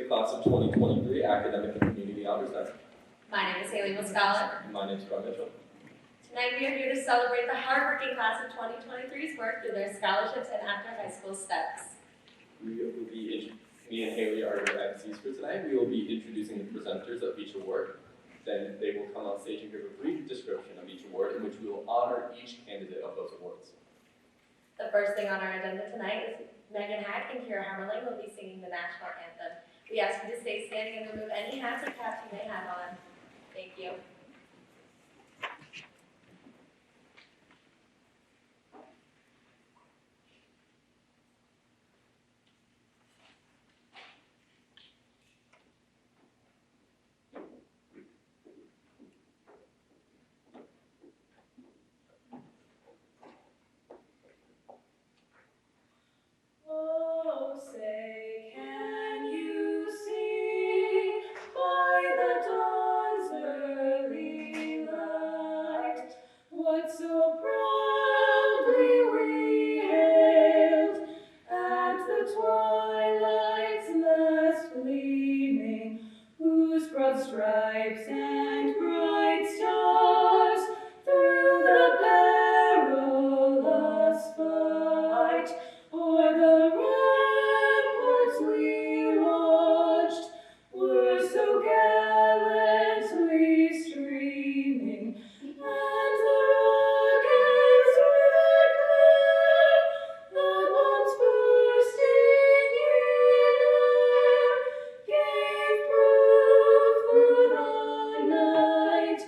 the class of 2023 Academic and Community Honors Desk. My name is Haley Moscala. And my name is Rob Mitchell. Tonight we are here to celebrate the hardworking class of 2023's work through their scholarships and after high school steps. Me and Haley are your MCs for tonight. We will be introducing the presenters of each award. Then they will come on stage and give a brief description of each award in which we will honor each candidate of those awards. The first thing on our agenda tonight is Megan Hack and Kira Hammerling will be singing the national anthem. We ask you to stay standing and remove any hats or caps you may have on. Thank you. Oh, say, can you see by the dawn's early light what so proudly we hailed at the twilight's last gleaming, whose broad stripes and bright stars through the perilous fight o'er the ramparts we watched were so gallantly streaming, and the rocket's red glare that once bursting in air gave proof through the night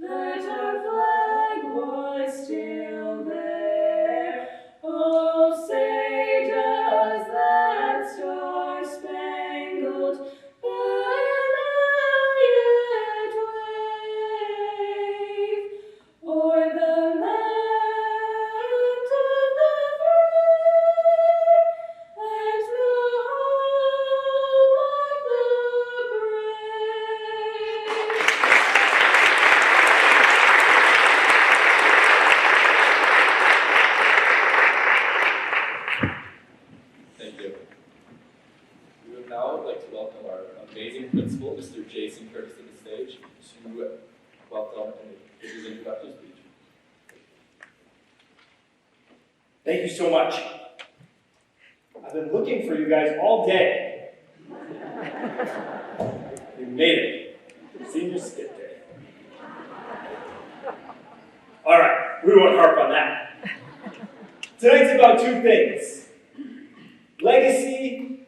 that our flag was still there. Oh, say does that star-spangled banner yet wave o'er the land of the free and the home of the brave? Thank you. We would now like to welcome our amazing principal, Mr. Jason Curtis, to the stage to welcome and give his introductory speech. Thank you so much. I've been looking for you guys all day. You made it. Senior skip day. All right, we won't harp on that. Tonight's about two things: legacy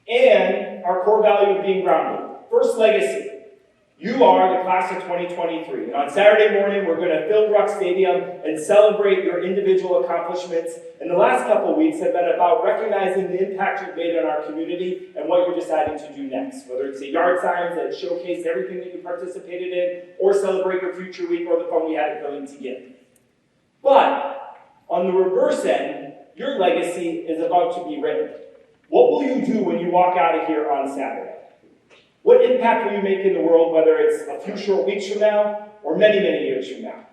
and our core value of being grounded. First, legacy. You are the class of 2023, and on Saturday morning, we're going to fill Ruck Stadium and celebrate your individual accomplishments. And the last couple of weeks have been about recognizing the impact you've made on our community and what you're deciding to do next, whether it's the yard signs that showcase everything that you participated in, or celebrate your future week, or the fun we had at Billion to Give. But on the reverse end, your legacy is about to be written. What will you do when you walk out of here on Saturday? What impact will you make in the world, whether it's a few short weeks from now or many, many years from now?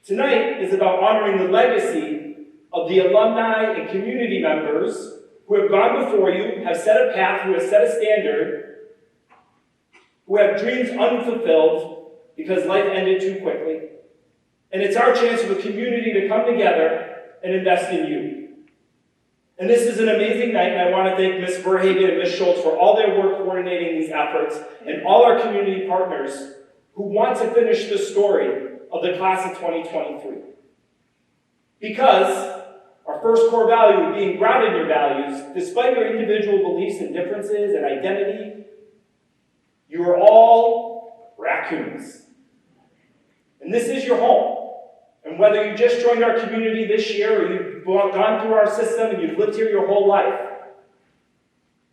Tonight is about honoring the legacy of the alumni and community members who have gone before you, have set a path, who have set a standard, who have dreams unfulfilled because life ended too quickly. And it's our chance for the community to come together and invest in you. And this is an amazing night, and I want to thank Ms. Verhagen and Ms. Schultz for all their work coordinating these efforts, and all our community partners who want to finish the story of the class of 2023. Because our first core value of being grounded in your values, despite your individual beliefs and differences and identity, you are all raccoons. And this is your home. And whether you just joined our community this year or you've gone through our system and you've lived here your whole life,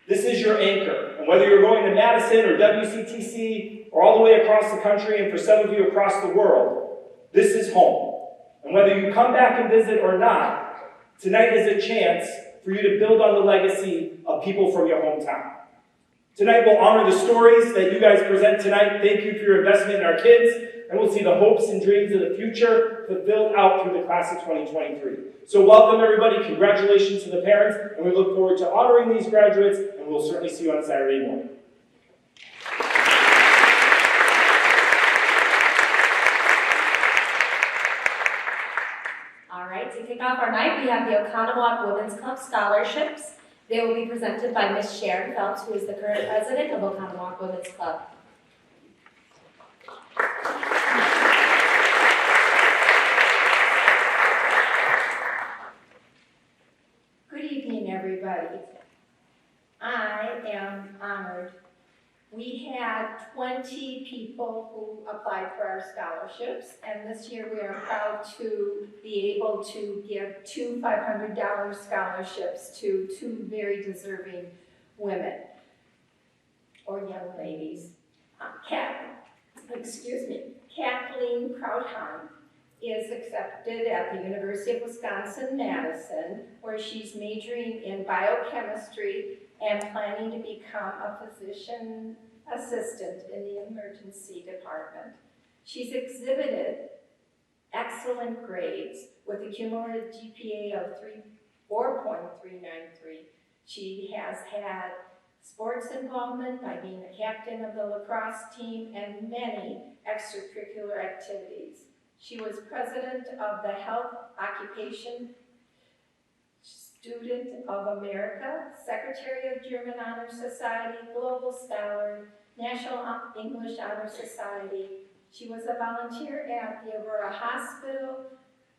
this is your anchor. And whether you're going to Madison or WCTC or all the way across the country, and for some of you across the world, this is home. And whether you come back and visit or not, tonight is a chance for you to build on the legacy of people from your hometown. Tonight we'll honor the stories that you guys present tonight. Thank you for your investment in our kids. and will see the hopes and dreams of the future fulfilled out through the class of 2023. So welcome everybody, congratulations to the parents, and we look forward to honoring these graduates, and we'll certainly see you on Saturday morning. All right, to kick off our night, we have the Oconomowoc Women's Club Scholarships. They will be presented by Ms. Sharon Phelps, who is the current president of Oconomowoc Women's Club. Good evening, everybody. I am honored. We had 20 people who applied for our scholarships, and this year we are proud to be able to give two $500 scholarships to two very deserving women or young ladies. Kathleen Krauthan is accepted at the University of Wisconsin-Madison, where she's majoring in biochemistry and planning to become a physician assistant in the emergency department. She's exhibited excellent grades with a cumulative GPA of 4.393. She has had sports involvement by being a captain of the lacrosse team and many extracurricular activities. She was president of the Health Occupation Student of America, Secretary of German Honor Society, Global Scholar, National English Honor Society. She was a volunteer at the Aurora Hospital.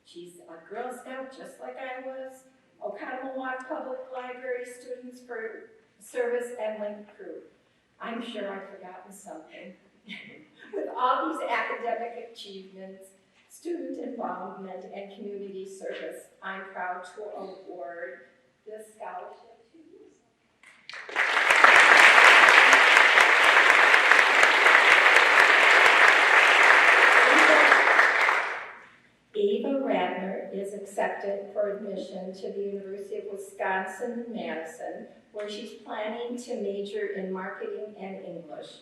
She's a Girl Scout just like I was. Oconomowoc Public Library Students for Service and Link Crew. I'm sure I've forgotten something. With all these academic achievements, student involvement, and community service, I'm proud to award this scholarship to you. Ava Radner is accepted for admission to the University of Wisconsin-Madison, where she's planning to major in marketing and English.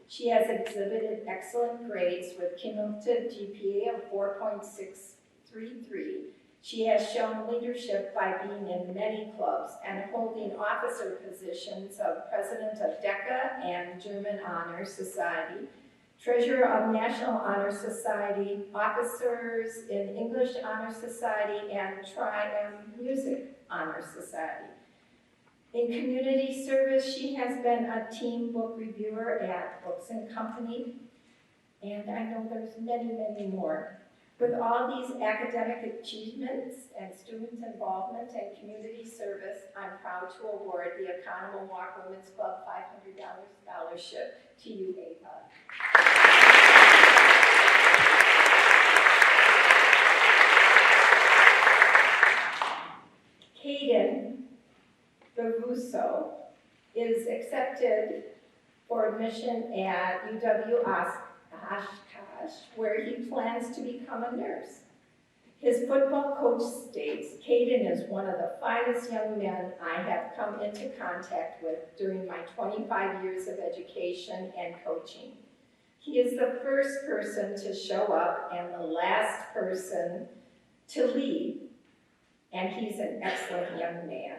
She has exhibited excellent grades with cumulative GPA of 4.633. She has shown leadership by being in many clubs and holding officer positions of President of DECA and German Honor Society, Treasurer of National Honor Society, officers in English Honor Society, and Tri-M Music Honor Society. In community service, she has been a team book reviewer at Books and Company, and I know there's many, many more. With all these academic achievements and student involvement and community service, I'm proud to award the Oconomowoc Women's Club $500 scholarship to you, Ava. Caden Bavuso is accepted for admission at UW Oshkosh, where he plans to become a nurse. His football coach states, Caden is one of the finest young men I have come into contact with during my 25 years of education and coaching. He is the first person to show up and the last person to leave, and he's an excellent young man.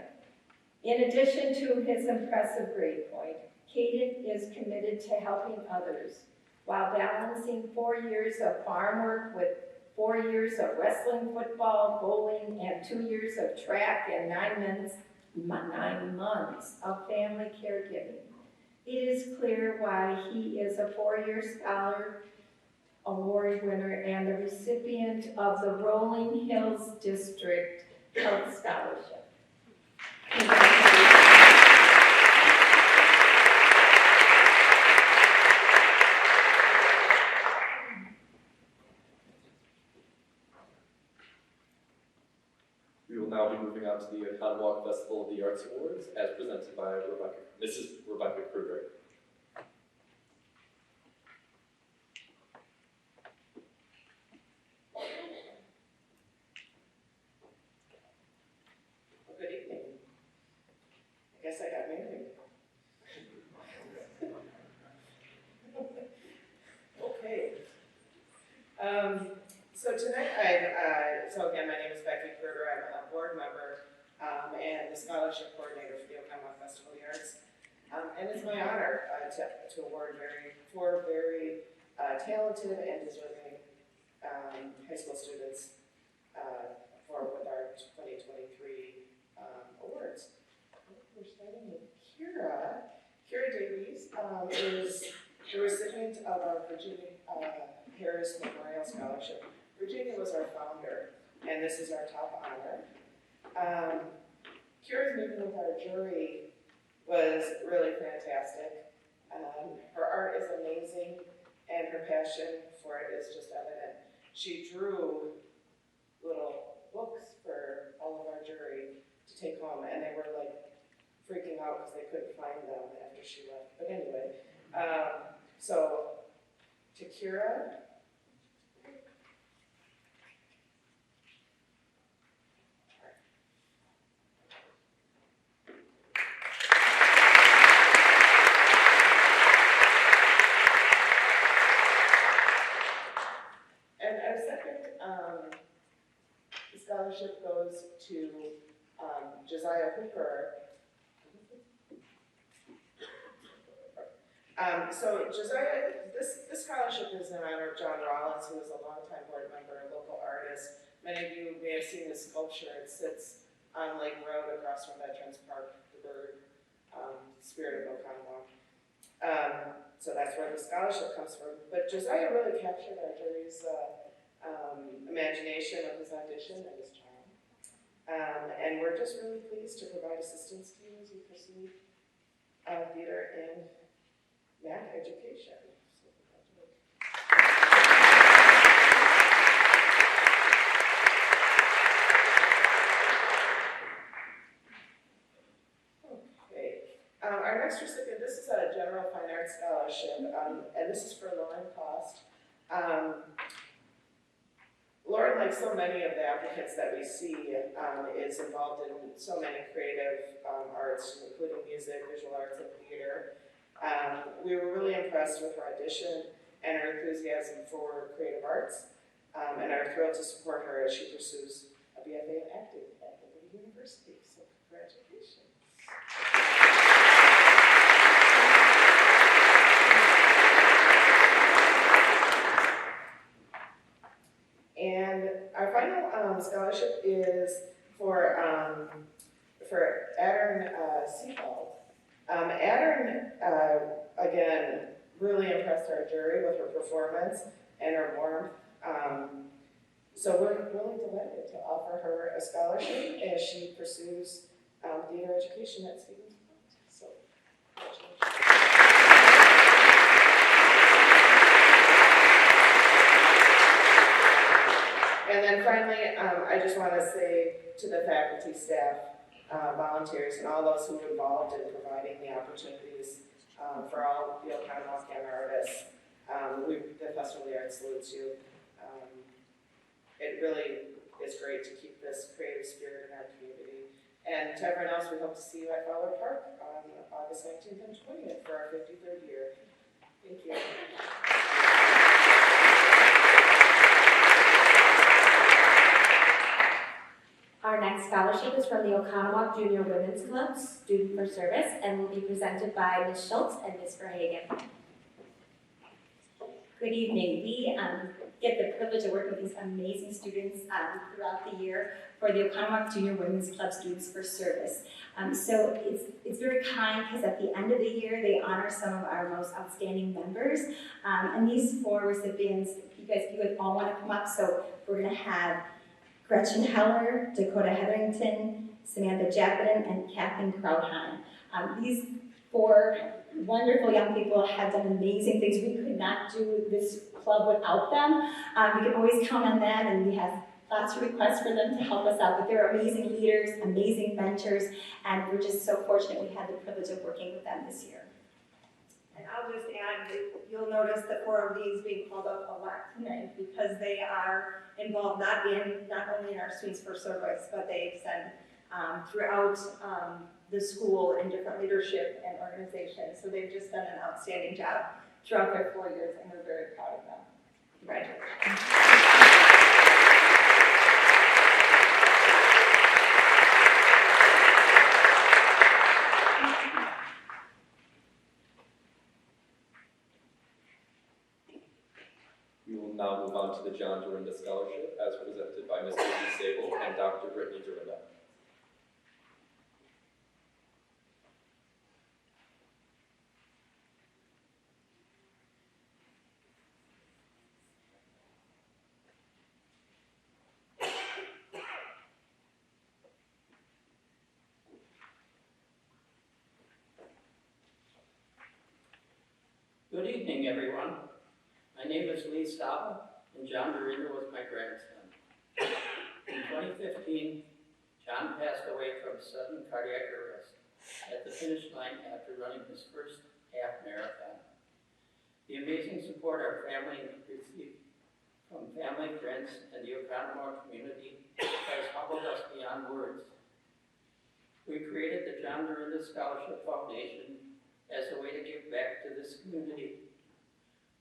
In addition to his impressive grade point, Caden is committed to helping others while balancing 4 years of farm work with 4 years of wrestling, football, bowling, and 2 years of track and 9 months of family caregiving. It is clear why he is a 4-year Scholar Award winner and the recipient of the Rolling Hills District Health Scholarship. We will now be moving on to the Oconomowoc Festival of the Arts Awards, as presented by Mrs. Rebecca Kruger. Good evening. I guess I got married. Okay. Oconomowoc Festival of the Arts. And it's my honor to award four very talented and deserving high school students with our 2023 awards. We're starting with Kira. Kira Davies is the recipient of our Virginia Harris Memorial Scholarship. Virginia was our founder, and this is our top honor. Kira's meeting with our jury was really fantastic. Her art is amazing, and her passion for it is just evident. She drew little books for all of our jury to take home, and they were like freaking out because they couldn't find them after she left. But anyway, so to Kira. And our second scholarship goes to Josiah Hooper. So Josiah, this scholarship is in honor of John Rollins, who was a longtime board member, a local artist. Many of you may have seen his sculpture. It sits on Lake Road across from Veterans Park, the bird, Spirit of Oconomowoc. So that's where the scholarship comes from. But Josiah really captured our jury's imagination of his audition and his charm. And we're just really pleased to provide assistance to you as you pursue theater and math education. So, okay. Our next recipient, this is a General Fine Arts Scholarship, and this is for Lauren Cost. Lauren, like so many of the applicants that we see, is involved in so many creative arts, including music, visual arts, and theater. We were really impressed with her audition and her enthusiasm for creative arts, and are thrilled to support her as she pursues a BFA in acting at Liberty University. So congratulations. And our final scholarship is for Adern Seafold. Adern, again, really impressed our jury with her performance and her warmth. So we're really delighted to offer her a scholarship as she pursues theater education at Stevens Point. So, congratulations. And then finally, I just want to say to the faculty, staff, volunteers, and all those who are involved in providing the opportunities for all the Oconomowoc artists, the Festival of the Arts salutes you. It really is great to keep this creative spirit in our community. And to everyone else, we hope to see you at Fowler Park on August 19th and 20th for our 53rd year. Thank you. Our next scholarship is from the Oconomowoc Junior Women's Club, Student for Service, and will be presented by Ms. Schultz and Ms. Verhagen. Good evening. We get the privilege of working with these amazing students throughout the year for the Oconomowoc Junior Women's Club Students for Service. So it's very kind because at the end of the year, they honor some of our most outstanding members. And these four recipients, you would all want to come up. So we're going to have Gretchen Heller, Dakota Hetherington, Samantha Japin, and Kathleen Krauthan. These four wonderful young people have done amazing things. We could not do this club without them. We can always count on them, and we have lots of requests for them to help us out. But they're amazing leaders, amazing mentors, and we're just so fortunate we had the privilege of working with them this year. And I'll just add that you'll notice the four of these being called up a lot tonight because they are involved not only in our Students for Service, but they extend throughout the school in different leadership and organizations. So they've just done an outstanding job throughout their 4 years, and we're very proud of them. Congratulations. to the John Dorinda Scholarship as presented by Ms. Amy Sable and Dr. Brittany Dorinda. Good evening, everyone. My name is Lee Stapa, and John Dorinda was my grandson. In 2015, John passed away from sudden cardiac arrest at the finish line after running his first half marathon. The amazing support our family received from family, friends, and the Oconomowoc community has humbled us beyond words. We created the John Dorinda Scholarship Foundation as a way to give back to this community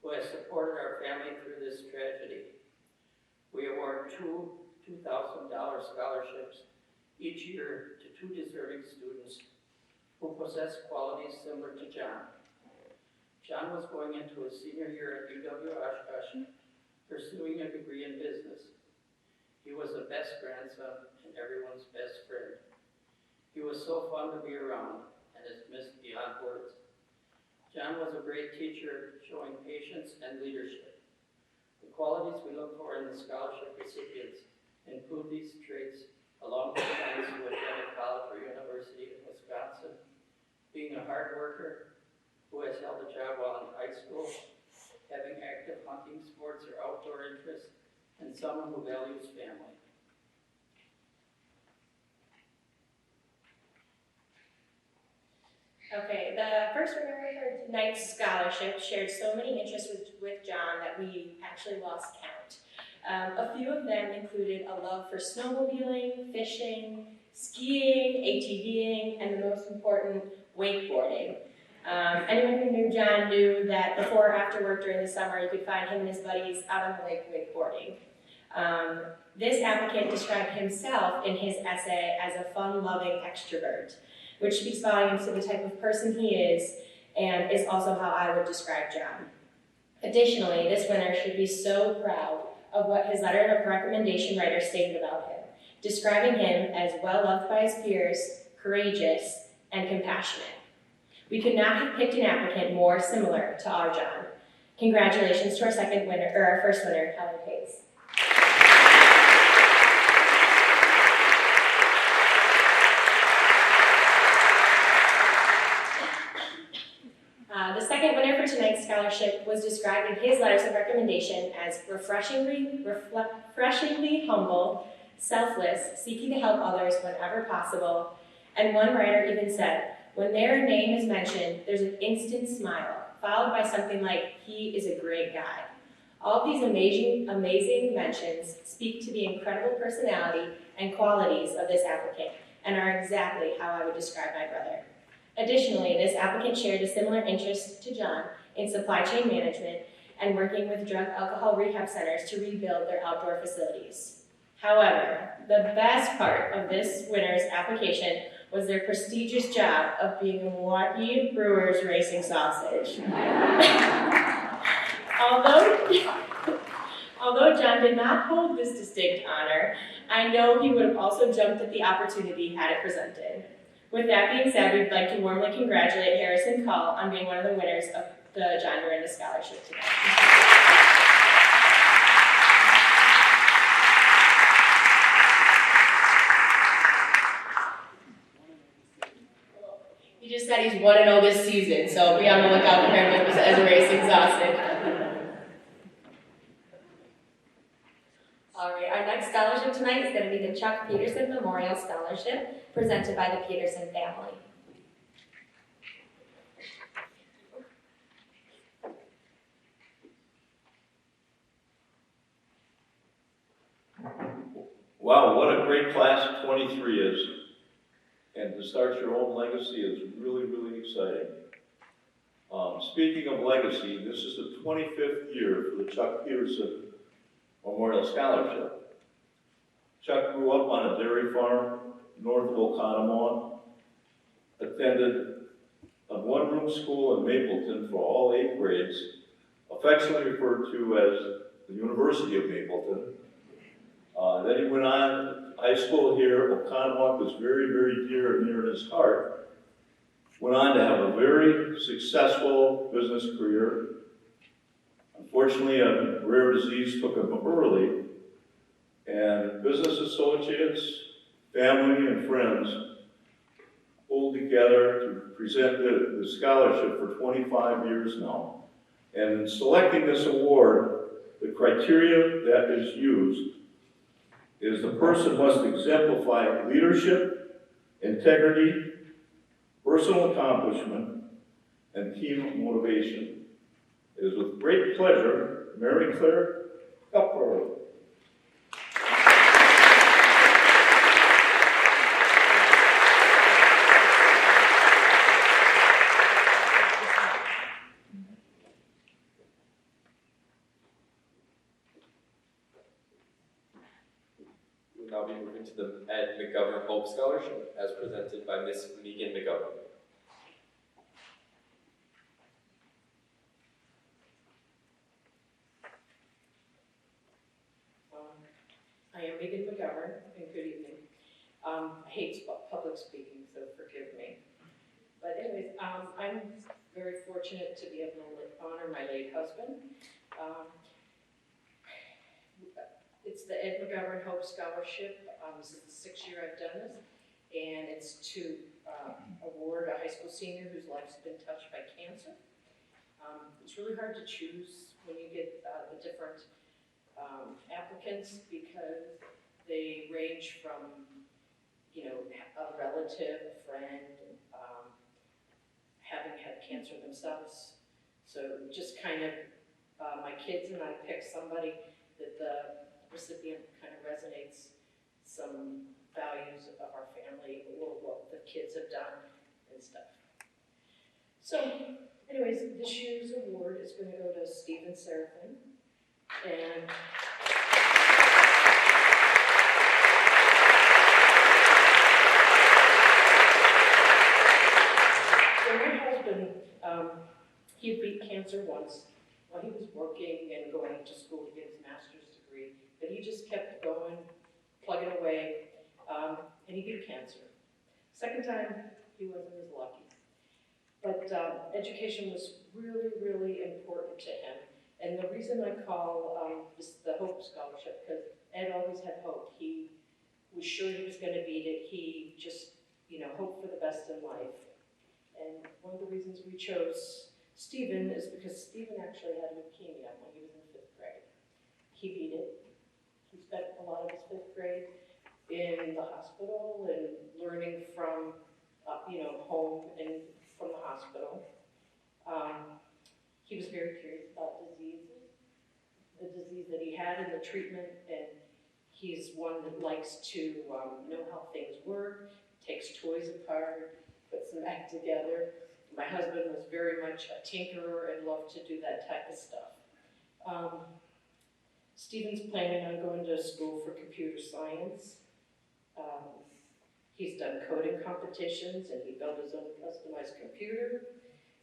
who has supported our family through this tragedy. We award two $2,000 scholarships each year to 2 deserving students who possess qualities similar to John. John was going into his senior year at UW-Oshkosh, pursuing a degree in business. He was the best grandson and everyone's best friend. He was so fun to be around and is missed beyond words. John was a great teacher, showing patience and leadership. The qualities we look for in the scholarship recipients include these traits, along with friends who attended college or university in Wisconsin, being a hard worker who has held a job while in high school, having active hunting, sports, or outdoor interests, and someone who values family. Okay, the first winner for tonight's scholarship shared so many interests with John that we actually lost count. A few of them included a love for snowmobiling, fishing, skiing, ATVing, and the most important, wakeboarding. Anyone who knew John knew that before or after work during the summer, you could find him and his buddies out on the lake wakeboarding. This applicant described himself in his essay as a fun-loving extrovert, which speaks volumes to the type of person he is and is also how I would describe John. Additionally, this winner should be so proud of what his letter of recommendation writer stated about him, describing him as well-loved by his peers, courageous, and compassionate. We could not have picked an applicant more similar to our John. Congratulations to our first winner, Helen Hayes. The second winner for tonight's scholarship was described in his letters of recommendation as refreshingly humble, selfless, seeking to help others whenever possible, and one writer even said, when their name is mentioned, there's an instant smile, followed by something like, he is a great guy. All of these amazing mentions speak to the incredible personality and qualities of this applicant, and are exactly how I would describe my brother. Additionally, this applicant shared a similar interest to John in supply chain management and working with drug alcohol rehab centers to rebuild their outdoor facilities. However, the best part of this winner's application was their prestigious job of being a Milwaukee Brewers racing sausage. Although John did not hold this distinct honor, I know he would have also jumped at the opportunity had it presented. With that being said, we'd like to warmly congratulate Harrison Call on being one of the winners of the John Dorinda Scholarship tonight. He just said he's 1-0 this season, so be on the lookout for him as a racing sausage. All right, our next scholarship tonight is going to be the Chuck Peterson Memorial Scholarship, presented by the Peterson family. Wow, what a great class of 23 is. And to start your own legacy is really, really exciting. Speaking of legacy, this is the 25th year for the Chuck Peterson Memorial Scholarship. Chuck grew up on a dairy farm north of Oconomowoc, attended a one-room school in Mapleton for all 8 grades, affectionately referred to as the University of Mapleton. Then he went on high school here. Oconomowoc was very, very dear and near in his heart. Went on to have a very successful business career. Unfortunately, a rare disease took him early, and business associates, family, and friends pulled together to present the scholarship for 25 years now. And in selecting this award, the criteria that is used is the person must exemplify leadership, integrity, personal accomplishment, and team motivation. It is with great pleasure, Mary Claire Kupfer. We'll now be moving to the Ed McGovern Hope Scholarship as presented by Miss Megan McGovern. I am Megan McGovern, and good evening. I hate public speaking, so forgive me. But anyways, I'm very fortunate to be able to honor my late husband. It's the Ed McGovern Hope Scholarship. This is the 6th year I've done this, and it's to award a high school senior whose life's been touched by cancer. It's really hard to choose when you get the different applicants because they range from, you know, a relative, a friend, having had cancer themselves. So just kind of, my kids and I picked somebody that the recipient kind of resonates some values of our family or what the kids have done and stuff. So anyways, this year's award is going to go to Stephen Serafin. And so my husband, he had beat cancer once while he was working and going to school to get his master's degree, but he just kept going, plugging away, and he beat cancer. Second time, he wasn't as lucky. But education was really, really important to him. And the reason I call this the Hope Scholarship, because Ed always had hope. He was sure he was going to beat it. He just, you know, hoped for the best in life. And one of the reasons we chose Stephen is because Stephen actually had leukemia when he was in 5th grade. He beat it. He spent a lot of his 5th grade in the hospital and learning from, you know, home and from the hospital. He was very curious about diseases, the disease that he had and the treatment, and he's one that likes to know how things work, takes toys apart, puts them back together. My husband was very much a tinkerer and loved to do that type of stuff. Stephen's planning on going to school for computer science. He's done coding competitions and he built his own customized computer.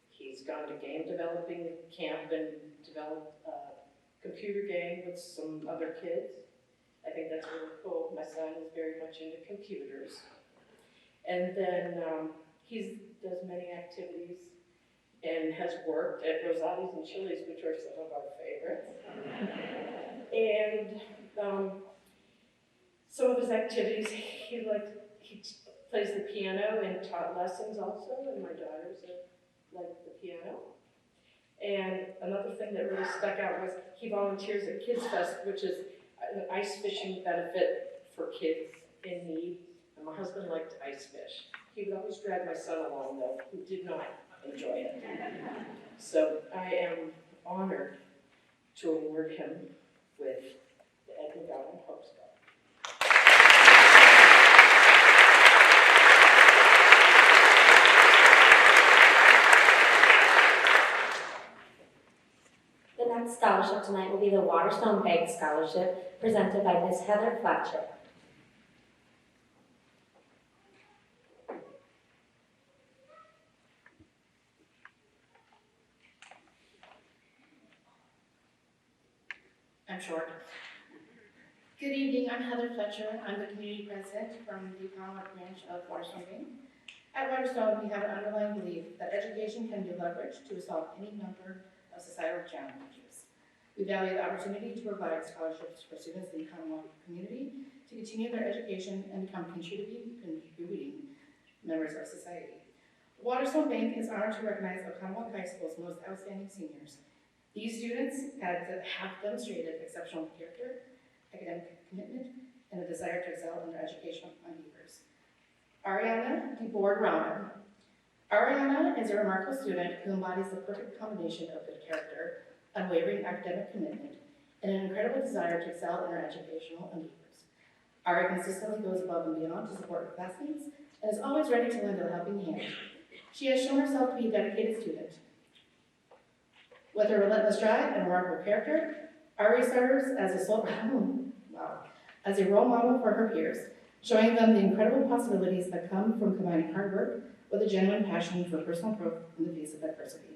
He's gone to game developing camp and developed a computer game with some other kids. I think that's really cool. My son is very much into computers. And then he does many activities and has worked at Rosati's and Chili's, which are some of our favorites. And some of his activities, he plays the piano and taught lessons also, and my daughters like the piano. And another thing that really stuck out was he volunteers at Kids Fest, which is an ice fishing benefit for kids in need. And my husband liked to ice fish. He would always drag my son along, though, who did not enjoy it. So I am honored to award him with the Ed McGovern Hope Scholarship. The next scholarship tonight will be the Waterstone Bank Scholarship, presented by Ms. Heather Fletcher. I'm short. Good evening, I'm Heather Fletcher. I'm the community president from the Commonwealth branch of Waterstone Bank. At Waterstone, we have an underlying belief that education can be leveraged to resolve any number of societal challenges. We value the opportunity to provide scholarships for students in the Commonwealth community to continue their education and become contributing members of society. Waterstone Bank is honored to recognize Oconomowoc High School's most outstanding seniors. These students have demonstrated exceptional character, academic commitment, and a desire to excel in their educational endeavors. Ariana DeBoer-Rauman. Ariana is a remarkable student who embodies the perfect combination of good character, unwavering academic commitment, and an incredible desire to excel in her educational endeavors. Ari consistently goes above and beyond to support her classmates and is always ready to lend a helping hand. She has shown herself to be a dedicated student. With her relentless drive and remarkable character, Ari serves as a role model for her peers, showing them the incredible possibilities that come from combining hard work with a genuine passion for personal growth in the face of adversity.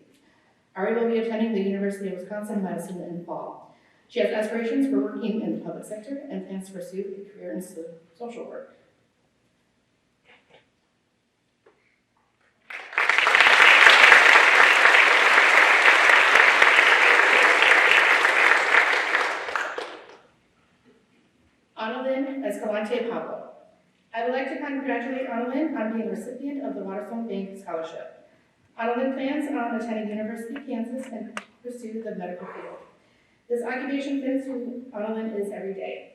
Ari will be attending the University of Wisconsin-Madison in the fall. She has aspirations for working in the public sector and plans to pursue a career in social work. Annalyn Escalante Pablo. I would like to congratulate Annalyn on being the recipient of the Waterstone Bank Scholarship. Annalyn plans on attending University of Kansas and pursue the medical field. This occupation fits who Annalyn is every day.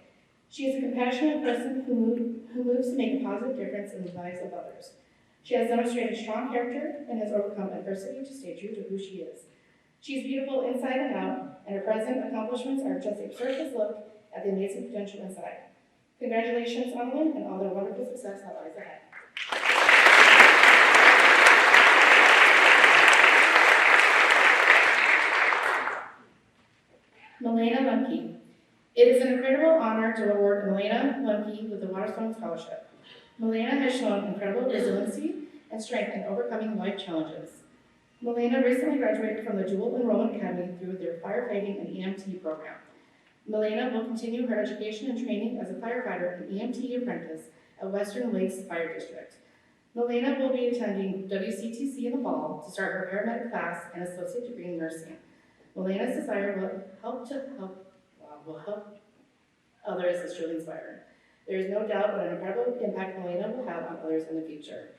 She is a compassionate person who moves to make a positive difference in the lives of others. She has demonstrated strong character and has overcome adversity to stay true to who she is. She is beautiful inside and out, and her present accomplishments are just a surface look at the amazing potential inside. Congratulations, Annalyn, and all the wonderful success that lies ahead. Milena Lemke. It is an incredible honor to award Milena Lemke with the Waterstone Scholarship. Milena has shown incredible resiliency and strength in overcoming life challenges. Milena recently graduated from the Dual Enrollment Academy through their firefighting and EMT program. Milena will continue her education and training as a firefighter and EMT apprentice at Western Lakes Fire District. Milena will be attending WCTC in the fall to start her paramedic class and associate degree in nursing. Milena's desire will help others is truly inspiring. There is no doubt what an incredible impact Milena will have on others in the future.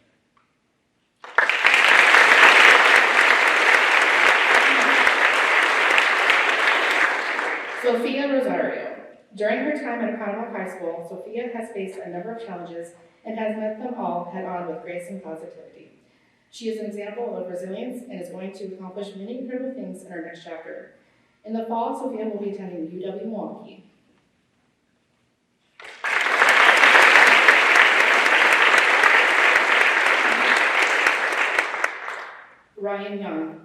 Sophia Rosario. During her time at Oconomowoc High School, Sophia has faced a number of challenges and has met them all head-on with grace and positivity. She is an example of resilience and is going to accomplish many incredible things in her next chapter. In the fall, Sophia will be attending UW-Milwaukee. Ryan Young.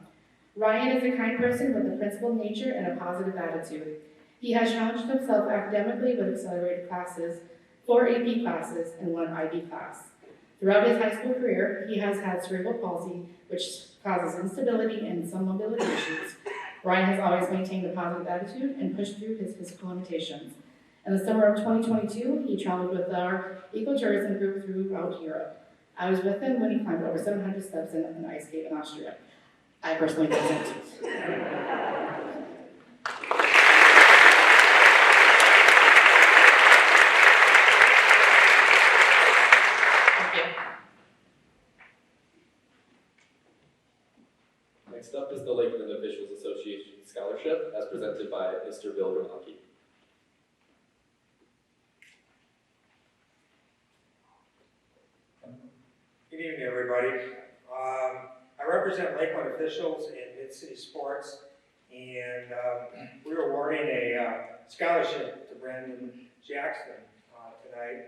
Ryan is a kind person with a principled nature and a positive attitude. He has challenged himself academically with accelerated classes, 4 AP classes, and 1 IB class. Throughout his high school career, he has had cerebral palsy, which causes instability and some mobility issues. Ryan has always maintained a positive attitude and pushed through his physical limitations. In the summer of 2022, he traveled with our ecotourism group throughout Europe. I was with him when he climbed over 700 steps in an ice cave in Austria. I personally wasn't. Next up is the Lakeland Officials Association Scholarship, as presented by Mr. Bill Gronowski. Good evening, everybody. I represent Lakeland officials in Mid-City Sports, and we're awarding a scholarship to Brandon Jackson tonight.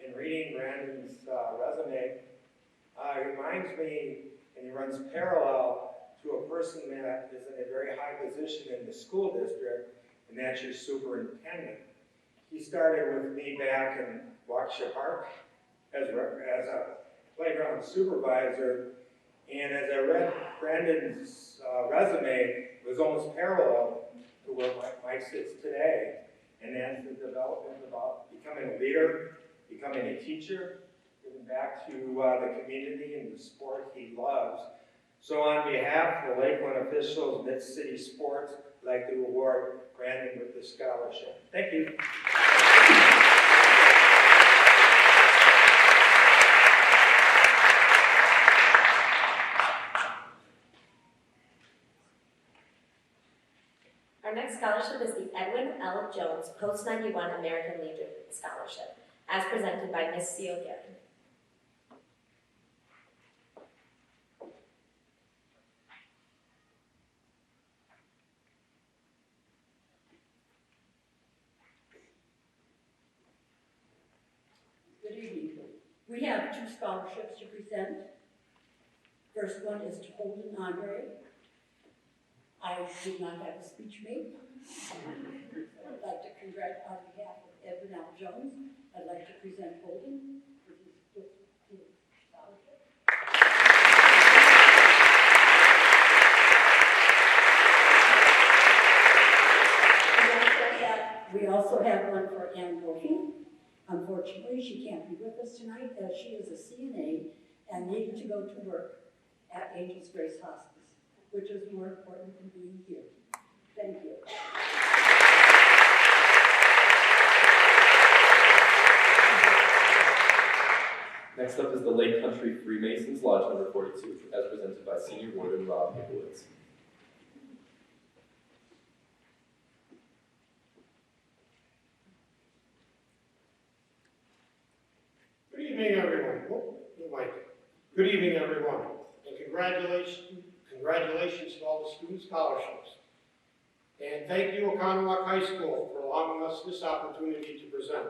In reading Brandon's resume, it reminds me, and he runs parallel to a person that is in a very high position in the school district, and that's your superintendent. He started with me back in Waukesha Park as a playground supervisor, and as I read Brandon's resume, it was almost parallel to where Mike sits today. And then the development about becoming a leader, becoming a teacher, giving back to the community and the sport he loves. So on behalf of the Lakeland officials, Mid-City Sports, I'd like to award Brandon with the scholarship. Thank you. Our next scholarship is the Edwin L. Jones Post-91 American Legion Scholarship, as presented by Ms. Seal Gibbon. Good evening. We have 2 scholarships to present. First one is to Holden Andre. I did not have a speech made. I'd like to congratulate on behalf of Edwin L. Jones. I'd like to present Holden with his scholarship. We also have one for Ann Murphy. Unfortunately, she can't be with us tonight as she is a CNA and needed to go to work at Angels Grace Hospice, which is more important than being here. Thank you. Next up is the Lake Country Freemasons, Lodge number 42, as presented by Senior Warden Rob Hibowitz. Good evening, everyone. Good evening, everyone, and congratulations to all the student scholarships. And thank you, Oconomowoc High School, for allowing us this opportunity to present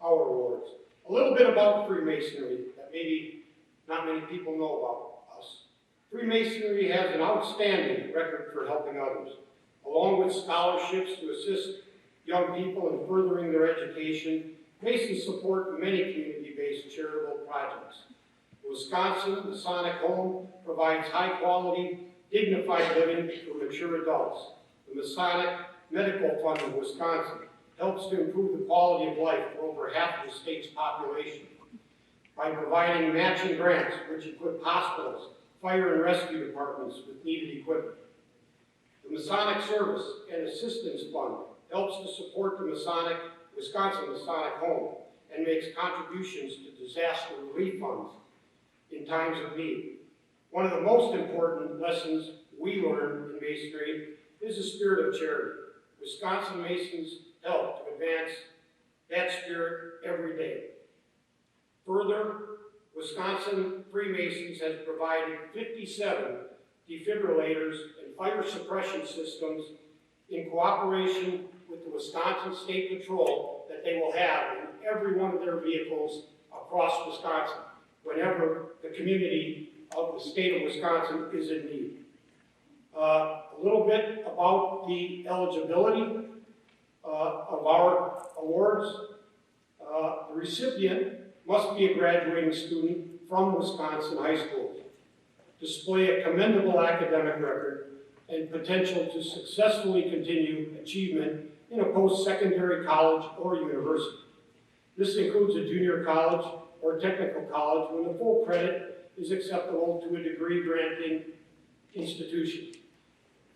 our awards. A little bit about Freemasonry that maybe not many people know about us. Freemasonry has an outstanding record for helping others, along with scholarships to assist young people in furthering their education. Masons support many community-based charitable projects. Wisconsin Masonic Home provides high-quality, dignified living for mature adults. The Masonic Medical Fund of Wisconsin helps to improve the quality of life for over half of the state's population by providing matching grants which equip hospitals, fire and rescue departments with needed equipment. The Masonic Service and Assistance Fund helps to support the Wisconsin Masonic Home and makes contributions to disaster relief funds in times of need. One of the most important lessons we learn in Masonry is the spirit of charity. Wisconsin Masons help to advance that spirit every day. Further, Wisconsin Freemasons has provided 57 defibrillators and fire suppression systems in cooperation with the Wisconsin State Patrol that they will have in every one of their vehicles across Wisconsin whenever the community of the state of Wisconsin is in need. A little bit about the eligibility of our awards. The recipient must be a graduating student from Wisconsin high schools, display a commendable academic record, and potential to successfully continue achievement in a post-secondary college or university. This includes a junior college or technical college when the full credit is acceptable to a degree-granting institution.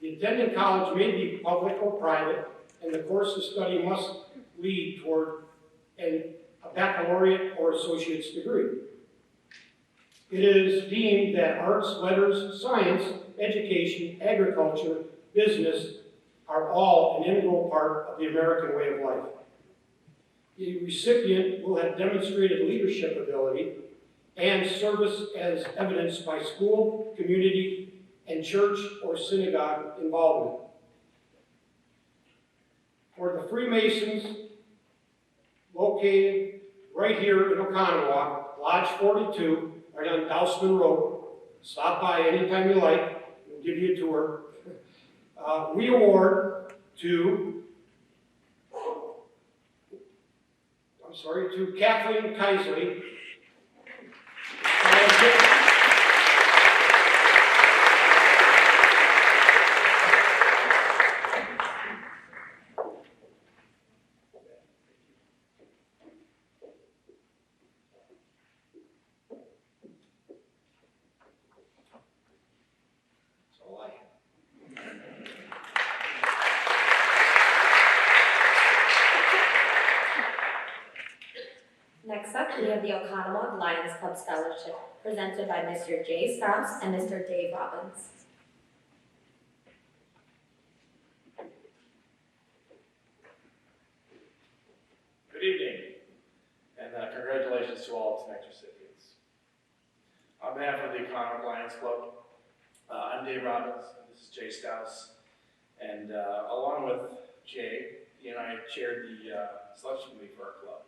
The attending college may be public or private, and the course of study must lead toward a baccalaureate or associate's degree. It is deemed that arts, letters, science, education, agriculture, business are all an integral part of the American way of life. The recipient will have demonstrated leadership ability and service as evidenced by school, community, and church or synagogue involvement. For the Freemasons located right here in Oconomowoc, Lodge 42, right on Dousman Road. Stop by anytime you like. We'll give you a tour. We award to Kathleen Keisley. we have the Oconomowoc Lions Club Scholarship presented by Mr. Jay Strauss and Mr. Dave Robbins. Good evening, and congratulations to all tonight's recipients. On behalf of the Oconomowoc Lions Club, I'm Dave Robbins, and this is Jay Strauss, and along with Jay, he and I chaired the selection committee for our club.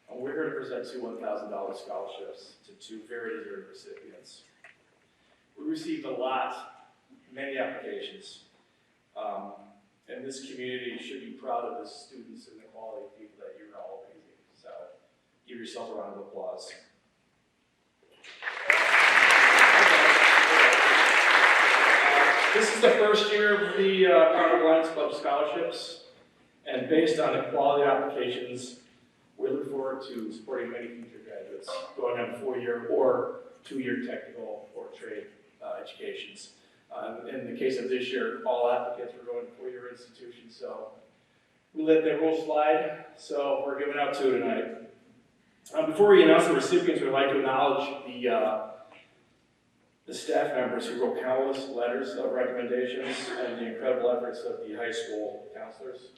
And we're here to present two $1,000 scholarships to two very deserving recipients. We received many applications, and this community should be proud of the students and the quality of people that you're all raising. So give yourself a round of applause. This is the first year of the Oconomowoc Lions Club scholarships, and based on the quality applications, we look forward to supporting many future graduates going on 4-year or 2-year technical or trade educations. In the case of this year, all applicants were going to 4-year institutions, so we let that rule slide, so we're giving out 2 tonight. Before we announce the recipients, we'd like to acknowledge the staff members who wrote countless letters of recommendations and the incredible efforts of the high school counselors.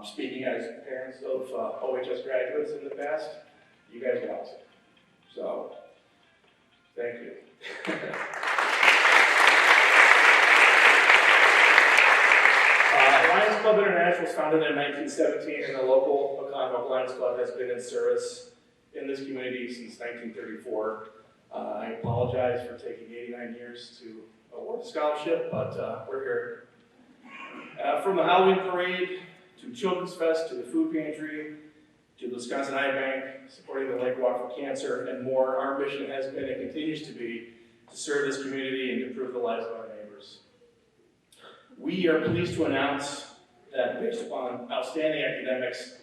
Speaking as parents of OHS graduates in the past, you guys are awesome. So, thank you. Lions Club International was founded in 1917, and the local Oconomowoc Lions Club has been in service in this community since 1934. I apologize for taking 89 years to award the scholarship, but we're here. From the Halloween Parade, to Children's Fest, to the Food Pantry, to the Wisconsin Eye Bank, supporting the Lake Walk for Cancer, and more, our mission has been and continues to be to serve this community and to improve the lives of our neighbors. We are pleased to announce that based upon outstanding academics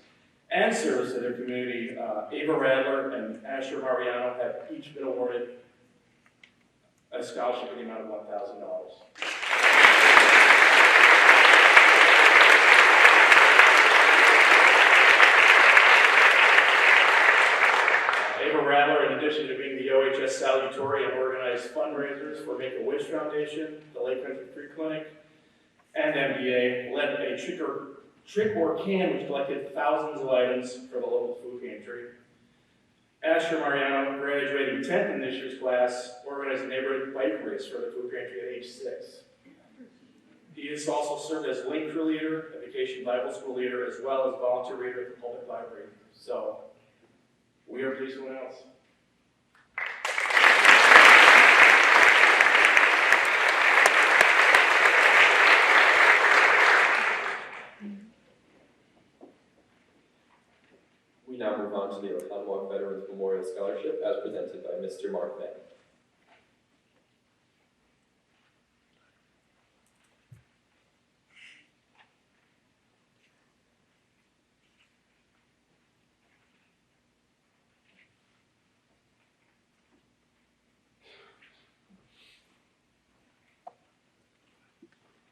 and service to their community, Ava Radler and Asher Mariano have each been awarded a scholarship in the amount of $1,000. Ava Radler, in addition to being the OHS salutatorian, organized fundraisers for Make-A-Wish Foundation, the Lake Country Free Clinic, and MDA, led a Trick or Can, which collected thousands of items for the local food pantry. Asher Mariano, graduating 10th in this year's class, organized a neighborhood bike race for the food pantry at age 6. He has also served as link crew leader, a vacation Bible school leader, as well as volunteer reader at the public library. So, we are pleased to announce. We now move on to the Oconomowoc Veterans Memorial Scholarship as presented by Mr. Mark Van.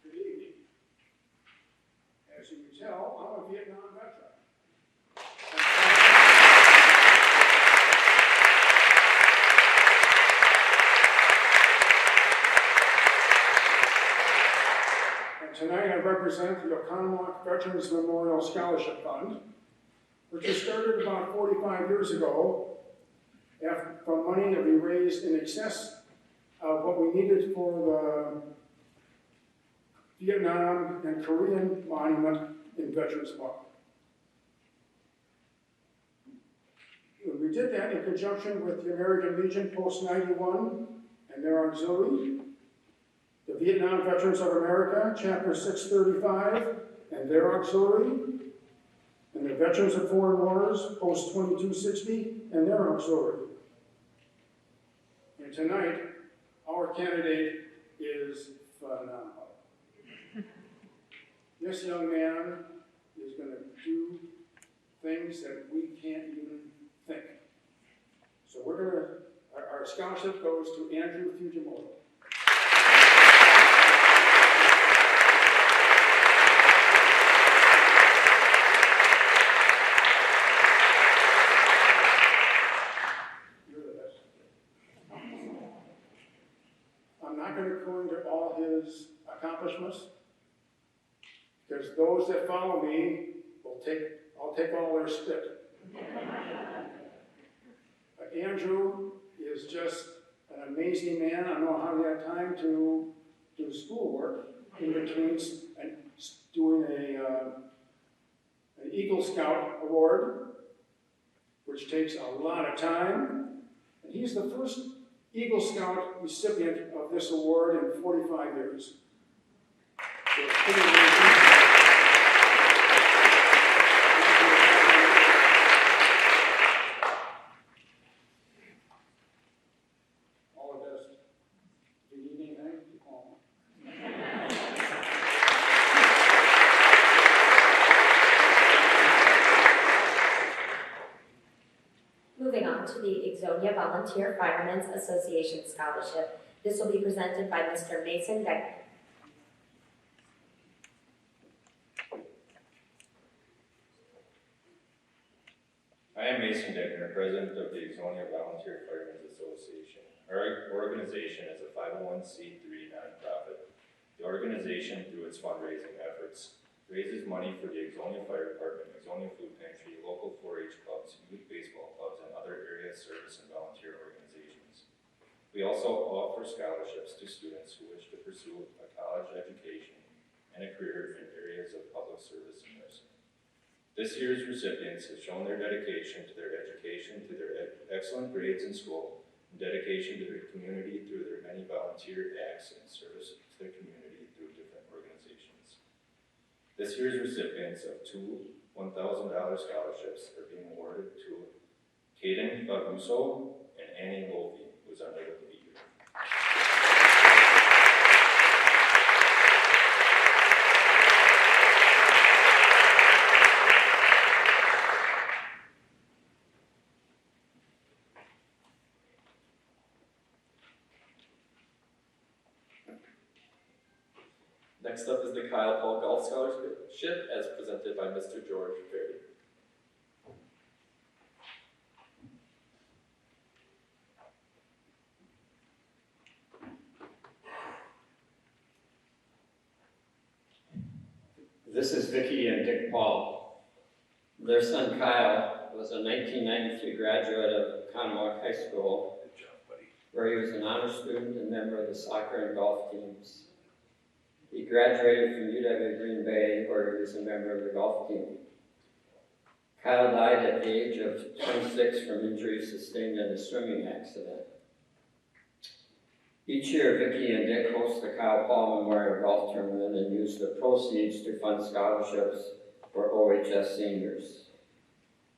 Good evening. As you can tell, I'm a Vietnam veteran. Tonight I represent the Oconomowoc Veterans Memorial Scholarship Fund, which was started about 45 years ago from money that we raised in excess of what we needed for the Vietnam and Korean monument in Veterans Park. We did that in conjunction with the American Legion Post 91 and their auxiliary, the Vietnam Veterans of America, Chapter 635, and their auxiliary, and the Veterans of Foreign Wars, Post 2260, and their auxiliary. And tonight, our candidate is phenomenal. This young man is going to do things that we can't even think. So our scholarship goes to Andrew Fujimoto. not going to go into all his accomplishments, because those that follow me I'll take all their spit. Andrew is just an amazing man. I don't know how he had time to do schoolwork in between and doing an Eagle Scout Award, which takes a lot of time. And he's the first Eagle Scout recipient of this award in 45 years. So it's pretty amazing. Moving on to the Ixonia Volunteer Firemen's Association Scholarship. This will be presented by Mr. Mason Decker. I am Mason Decker, President of the Ixonia Volunteer Firemen's Association. Our organization is a 501c3 nonprofit. The organization, through its fundraising efforts, raises money for the Ixonia Fire Department, Ixonia Food Pantry, local 4-H clubs, youth baseball clubs, and other area service and volunteer organizations. We also offer scholarships to students who wish to pursue a college education and a career in areas of public service and nursing. This year's recipients have shown their dedication to their education through their excellent grades in school, and dedication to their community through their many volunteer acts and service to their community through different organizations. This year's recipients of two $1,000 scholarships are being awarded to Caden Baguso and Annie Lofi, who is unable to be here. Next up is the Kyle Paul Golf Scholarship, as presented by Mr. George Ferry. This is Vicki and Dick Paul. Their son Kyle was a 1993 graduate of Oconomowoc High School, where he was an honor student and member of the soccer and golf teams. He graduated from UW Green Bay, where he was a member of the golf team. Kyle died at the age of 26 from injuries sustained in a swimming accident. Each year, Vicki and Dick host the Kyle Paul Memorial Golf Tournament and use the proceeds to fund scholarships for OHS seniors.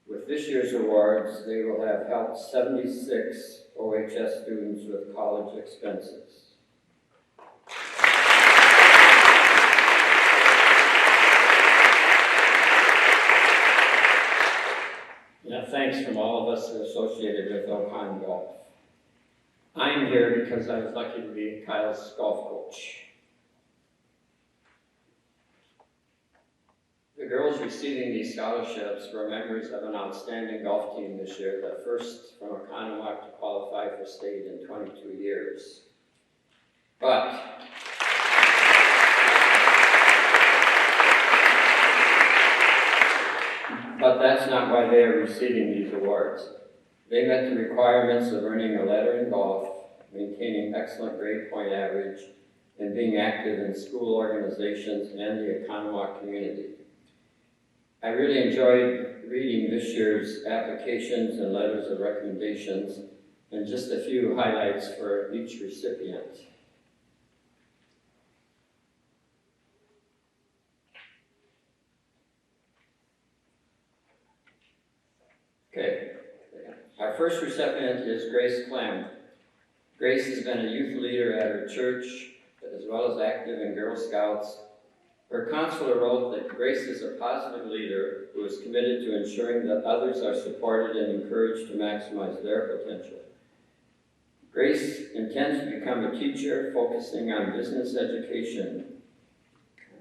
With this year's awards, they will have helped 76 OHS students with college expenses. Thanks from all of us associated with Ocon Golf. I'm here because I was lucky to be Kyle's golf coach. The girls receiving these scholarships were members of an outstanding golf team this year, the first from Oconomowoc to qualify for state in 22 years. But that's not why they are receiving these awards. They met the requirements of earning a letter in golf, maintaining excellent grade point average, and being active in school organizations and the Oconomowoc community. I really enjoyed reading this year's applications and letters of recommendations, and just a few highlights for each recipient. Okay, our first recipient is Grace Clem. Grace has been a youth leader at her church, as well as active in Girl Scouts. Her counselor wrote that Grace is a positive leader who is committed to ensuring that others are supported and encouraged to maximize their potential. Grace intends to become a teacher focusing on business education.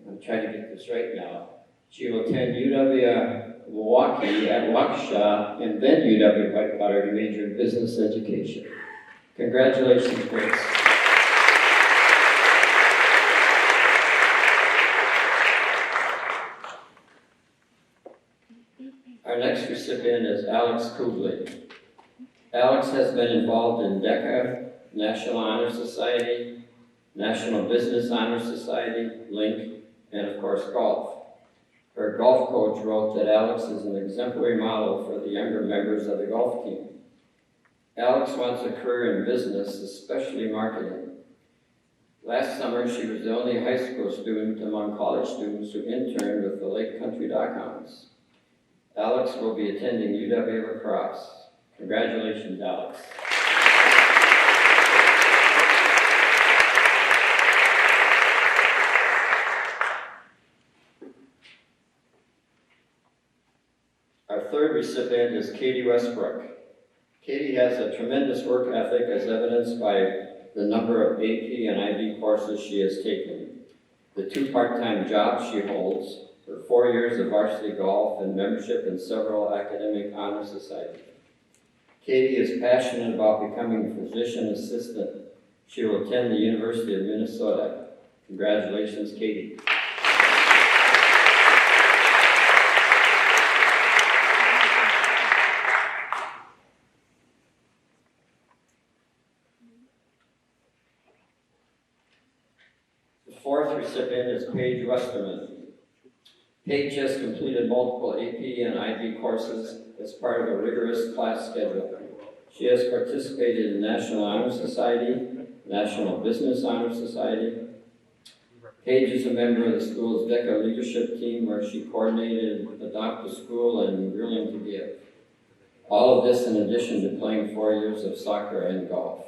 I'm trying to get this right now. She will attend UW-Milwaukee at Waukesha and then UW-Whitewater to major in business education. Congratulations, Grace. recipient is Alex Kubley. Alex has been involved in DECA, National Honor Society, National Business Honor Society, LINC, and of course golf. Her golf coach wrote that Alex is an exemplary model for the younger members of the golf team. Alex wants a career in business, especially marketing. Last summer, she was the only high school student among college students who interned with the Lake Country Dockhounds. Alex will be attending UW La Crosse. Congratulations, Alex. Our third recipient is Katie Westbrook. Katie has a tremendous work ethic as evidenced by the number of AP and IB courses she has taken, the 2 part-time jobs she holds, her 4 years of varsity golf, and membership in several academic honor societies. Katie is passionate about becoming a physician assistant. She will attend the University of Minnesota. Congratulations, Katie. The fourth recipient is Paige Westerman. Paige has completed multiple AP and IB courses as part of a rigorous class schedule. She has participated in National Honor Society, National Business Honor Society. Paige is a member of the school's DECA leadership team where she coordinated Adopt a School and Willing to Give. All of this in addition to playing 4 years of soccer and golf.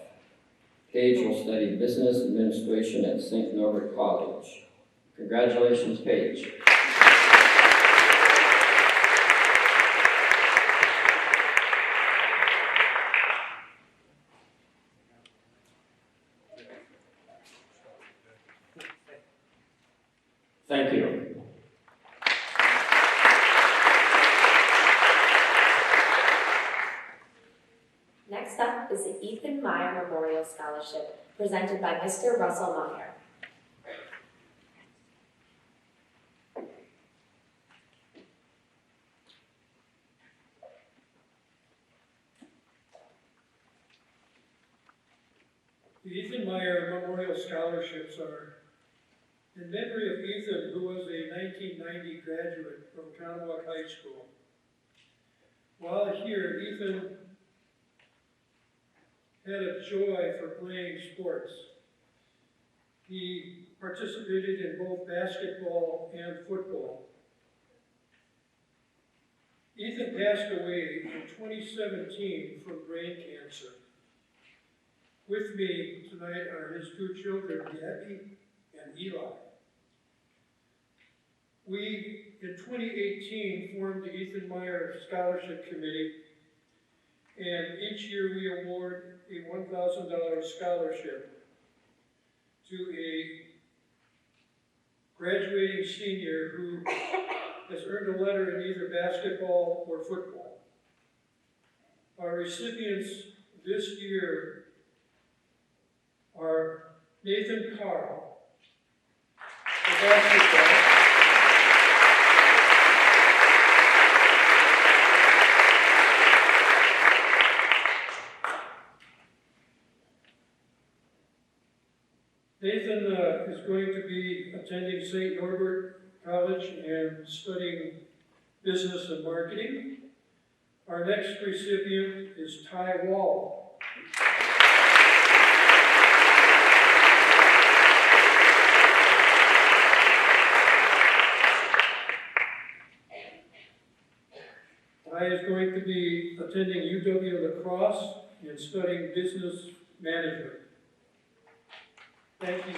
Paige will study business administration at St. Norbert College. Congratulations, Paige. Thank you. Next up is the Ethan Meyer Memorial Scholarship, presented by Mr. Russell Meyer. The Ethan Meyer Memorial Scholarships are in memory of Ethan, who was a 1990 graduate from Oconomowoc High School. While here, Ethan had a joy for playing sports. He participated in both basketball and football. Ethan passed away in 2017 from brain cancer. With me tonight are his 2 children, Gabby and Eli. We, in 2018, formed the Ethan Meyer Scholarship Committee, and each year we award a $1,000 scholarship to a graduating senior who has earned a letter in either basketball or football. Our recipients this year are Nathan Carl for basketball, Nathan is going to be attending St. Norbert College and studying business and marketing. Our next recipient is Ty Wall. Ty is going to be attending UW La Crosse and studying business management. Thank you.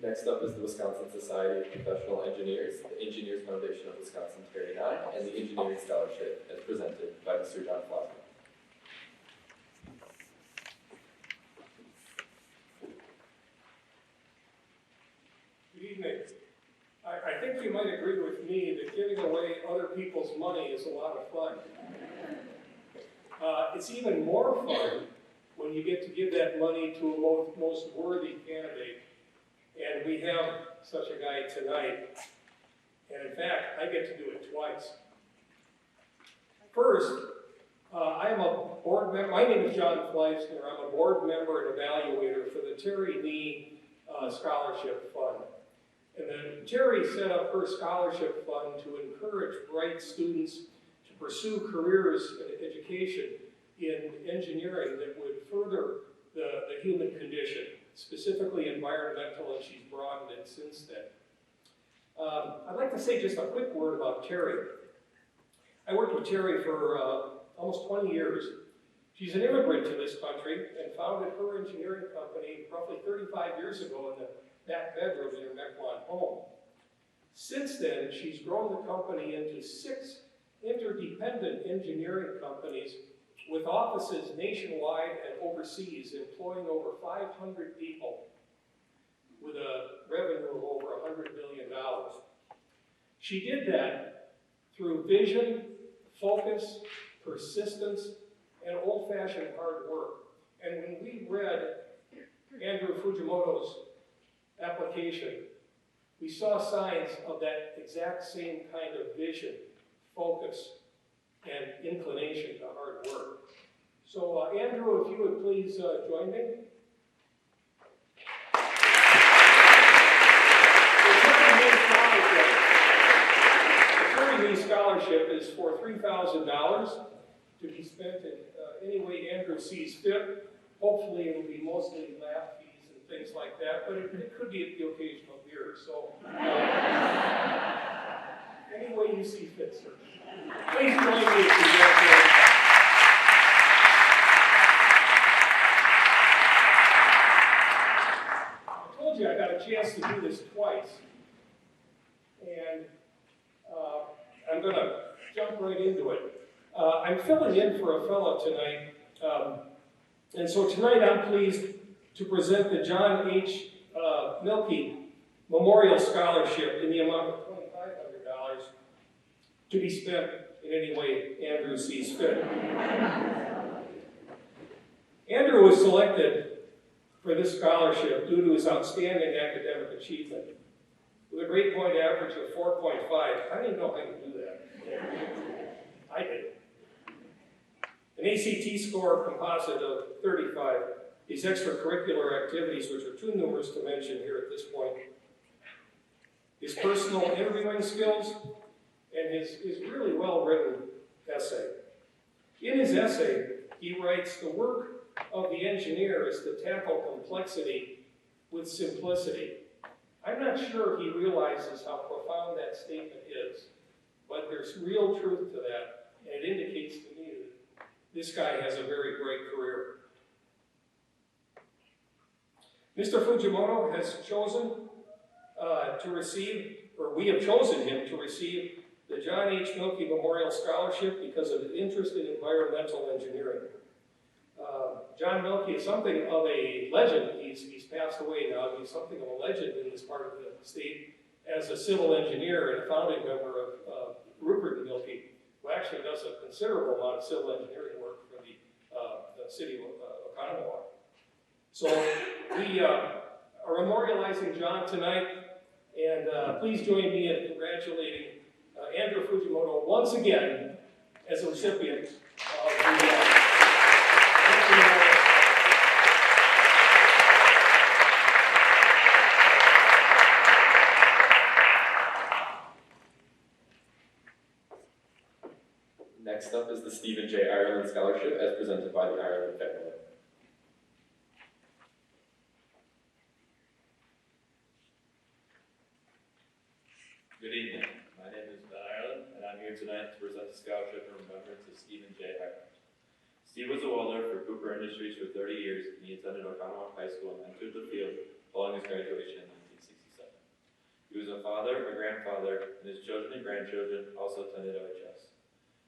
Next up is the Wisconsin Society of Professional Engineers, the Engineers Foundation of Wisconsin Carry 9, and the Engineering Scholarship as presented by Mr. John Flosman. Good evening. I think you might agree with me that giving away other people's money is a lot of fun. It's even more fun when you get to give that money to a most worthy candidate And we have such a guy tonight. And in fact, I get to do it twice. First, I am a board member. My name is John Fleischner. I'm a board member and evaluator for the Terry Lee Scholarship Fund. And then Terry set up her scholarship fund to encourage bright students to pursue careers in education in engineering that would further the human condition, specifically environmental, and she's broadened it since then. I'd like to say just a quick word about Terry. I worked with Terry for almost 20 years. She's an immigrant to this country and founded her engineering company roughly 35 years ago in the back bedroom in her Mequon home. Since then, she's grown the company into 6 interdependent engineering companies with offices nationwide and overseas, employing over 500 people with a revenue of over $100 million. She did that through vision, focus, persistence, and old-fashioned hard work. And when we read Andrew Fujimoto's application, we saw signs of that exact same kind of vision, focus, and inclination to hard work. So Andrew, if you would please join me. The Terry Lee Scholarship is for $3,000 to be spent in any way Andrew sees fit. Hopefully it will be mostly lab fees and things like that, but it could be the occasional beer. So any way you see fit, sir. Please join me in congratulations. I told you I got a chance to do this twice, and I'm going to jump right into it. I'm filling in for a fellow tonight, and so tonight I'm pleased to present the John H. Milkey Memorial Scholarship in the amount of $2,500 to be spent in any way Andrew sees fit. Andrew was selected for this scholarship due to his outstanding academic achievement. With a grade point average of 4.5, I didn't know how you do that. I did. An ACT score composite of 35. These extracurricular activities, which are too numerous to mention here at this point. His personal interviewing skills, and his really well-written essay. In his essay, he writes, "The work of the engineer is to tackle complexity with simplicity." I'm not sure he realizes how profound that statement is, but there's real truth to that, and it indicates to me that this guy has a very great career. Mr. Fujimoto has chosen to receive, or we have chosen him to receive, the John H. Milkey Memorial Scholarship because of his interest in environmental engineering. John Milkey is something of a legend. He's passed away now. He's something of a legend in this part of the state as a civil engineer and a founding member of Rupert and Milkey, who actually does a considerable amount of civil engineering work for the city of Oconomowoc. So we are memorializing John tonight, and please join me in congratulating Andrew Fujimoto once again as a recipient of the Next up is the Stephen J. Ireland Scholarship as presented by the Ireland family. Good evening. My name is Ben Ireland, and I'm here tonight to present the scholarship in remembrance of Stephen J. Ireland. Steve was a welder for Cooper Industries for 30 years, and he attended Oconomowoc High School and entered the field following his graduation in 1967. He was a father, a grandfather, and his children and grandchildren also attended OHS.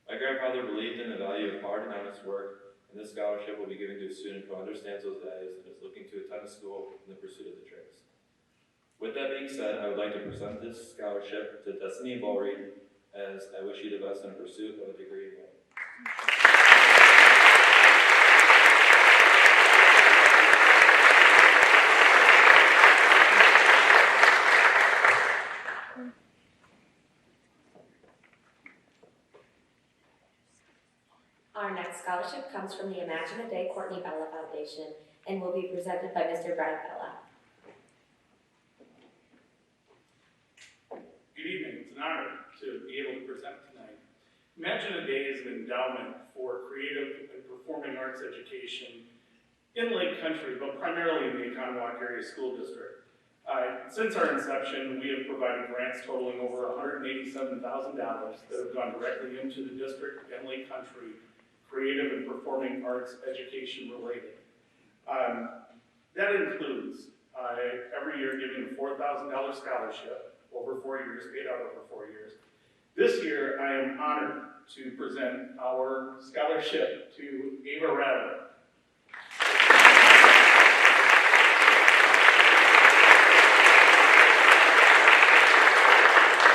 My grandfather believed in the value of hard and honest work, and this scholarship will be given to a student who understands those values and is looking to attend a school in the pursuit of the trades. With that being said, I would like to present this scholarship to Destiny Volreed, as I wish you the best in pursuit of a degree in law. Our next scholarship comes from the Imagine a Day Courtney Bella Foundation and will be presented by Mr. Brian Bella. Good evening. It's an honor to be able to present tonight. Imagine a Day is an endowment for creative and performing arts education in Lake Country, but primarily in the Oconomowoc Area School District. Since our inception, we have provided grants totaling over $187,000 that have gone directly into the district and Lake Country, creative and performing arts education related. That includes every year giving a $4,000 scholarship over 4 years, paid out over 4 years. This year, I am honored to present our scholarship to Ava Rattler.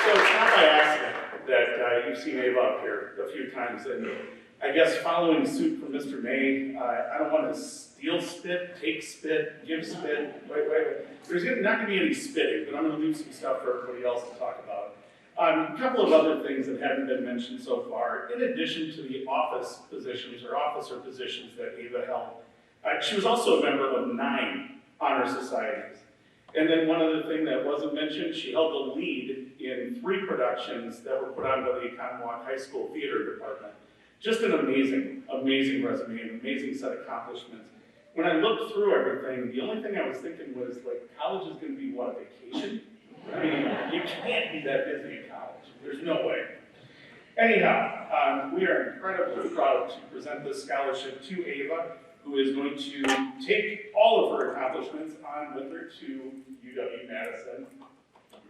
So it's not by accident that you've seen Ava up here a few times, and I guess following suit from Mr. May, I don't want to steal spit, take spit, give spit, wait. There's not going to be any spitting, but I'm going to leave some stuff for everybody else to talk about. A couple of other things that haven't been mentioned so far, in addition to the office positions or officer positions that Ava held, she was also a member of 9 honor societies. And then one other thing that wasn't mentioned, she held the lead in 3 productions that were put on by the Oconomowoc High School Theater Department. Just an amazing, amazing resume, an amazing set of accomplishments. When I looked through everything, the only thing I was thinking was, like, college is going to be what, vacation? I mean, you can't be that busy in college. There's no way. Anyhow, we are incredibly proud to present this scholarship to Ava, who is going to take all of her accomplishments on with her to UW-Madison,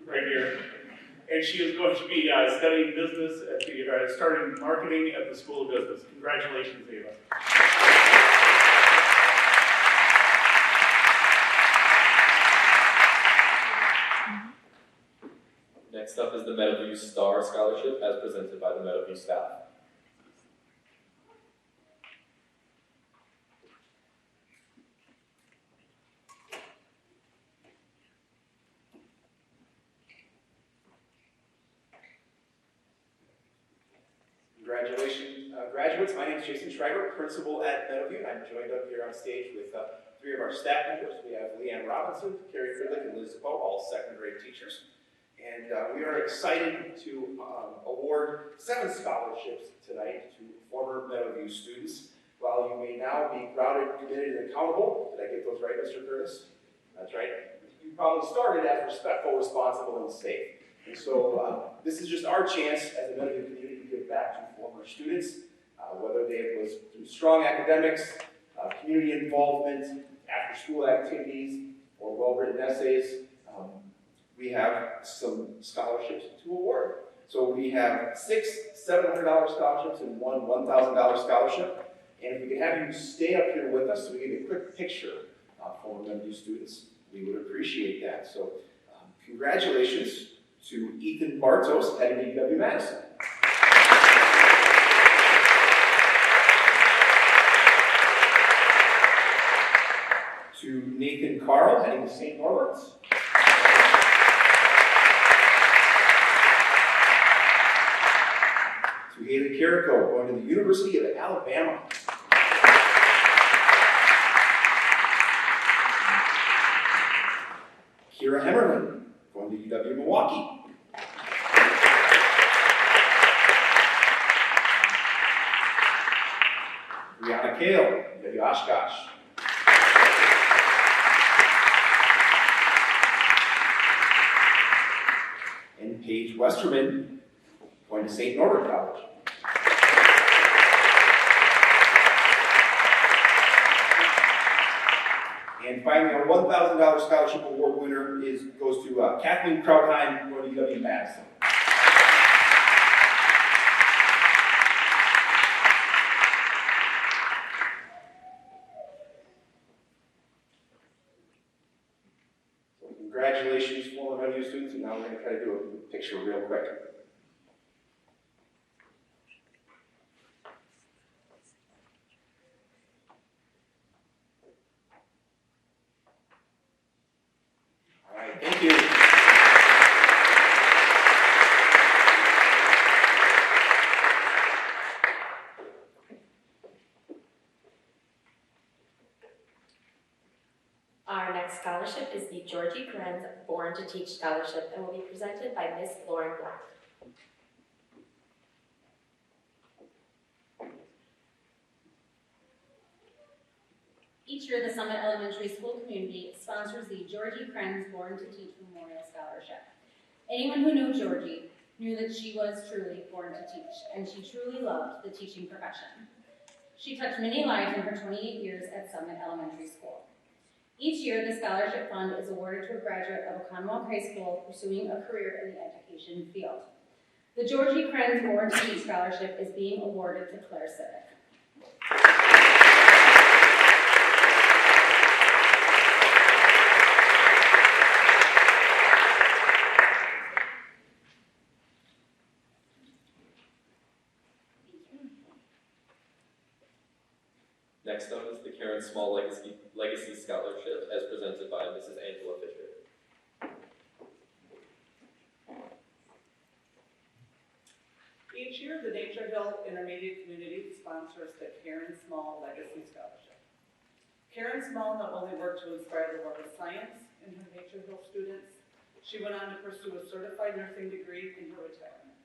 right here. And she is going to be studying business at the, starting marketing at the School of Business. Congratulations, Ava. Next up is the Meadowview Star Scholarship as presented by the Meadowview staff. Congratulations, graduates. My name is Jason Schreiber, principal at Meadowview, and I'm joined up here on stage with 3 of our staff members. We have Leanne Robinson, Carrie Fridlick, and Liz Poe, all second-grade teachers. And we are excited to award 7 scholarships tonight to former Meadowview students. While you may now be grounded, committed, and accountable, did I get those right, Mr. Curtis? That's right. You probably started as respectful, responsible, and safe. And so this is just our chance as a Meadowview community to give back to former students, whether they was through strong academics, community involvement, after-school activities, or well-written essays. We have some scholarships to award. So we have 6 $700 scholarships and 1 $1,000 scholarship. And if we could have you stay up here with us so we can get a quick picture for Meadowview students, we would appreciate that. So congratulations to Ethan Bartos heading to UW-Madison. To Nathan Carl heading to St. Norbert's. To Haley Carrico going to the University of Alabama. Kira Hemmerlin going to UW-Milwaukee. Brianna Kale, UW-Oshkosh. And Paige Westerman going to St. Norbert College. And finally, our $1,000 scholarship award winner goes to Kathleen Krautheim going to UW-Madison. So congratulations, former Meadowview students, and now we're going to try to do a picture real quick. Thank you. scholarship is the Georgie Krenz Born to Teach Scholarship and will be presented by Miss Lauren Black. Each year, the Summit Elementary School community sponsors the Georgie Krenz Born to Teach Memorial Scholarship. Anyone who knew Georgie knew that she was truly born to teach, and she truly loved the teaching profession. She touched many lives in her 28 years at Summit Elementary School. Each year, the scholarship fund is awarded to a graduate of Oconomowoc High School pursuing a career in the education field. The Georgie Krenz Born to Teach Scholarship is being awarded to Claire Civic. Next up is the Karen Small Legacy Scholarship, as presented by Mrs. Angela Fisher. Each year, the Nature Hill Intermediate Community sponsors the Karen Small Legacy Scholarship. Karen Small not only worked to inspire the love of science in her Nature Hill students, she went on to pursue a certified nursing degree in her retirement.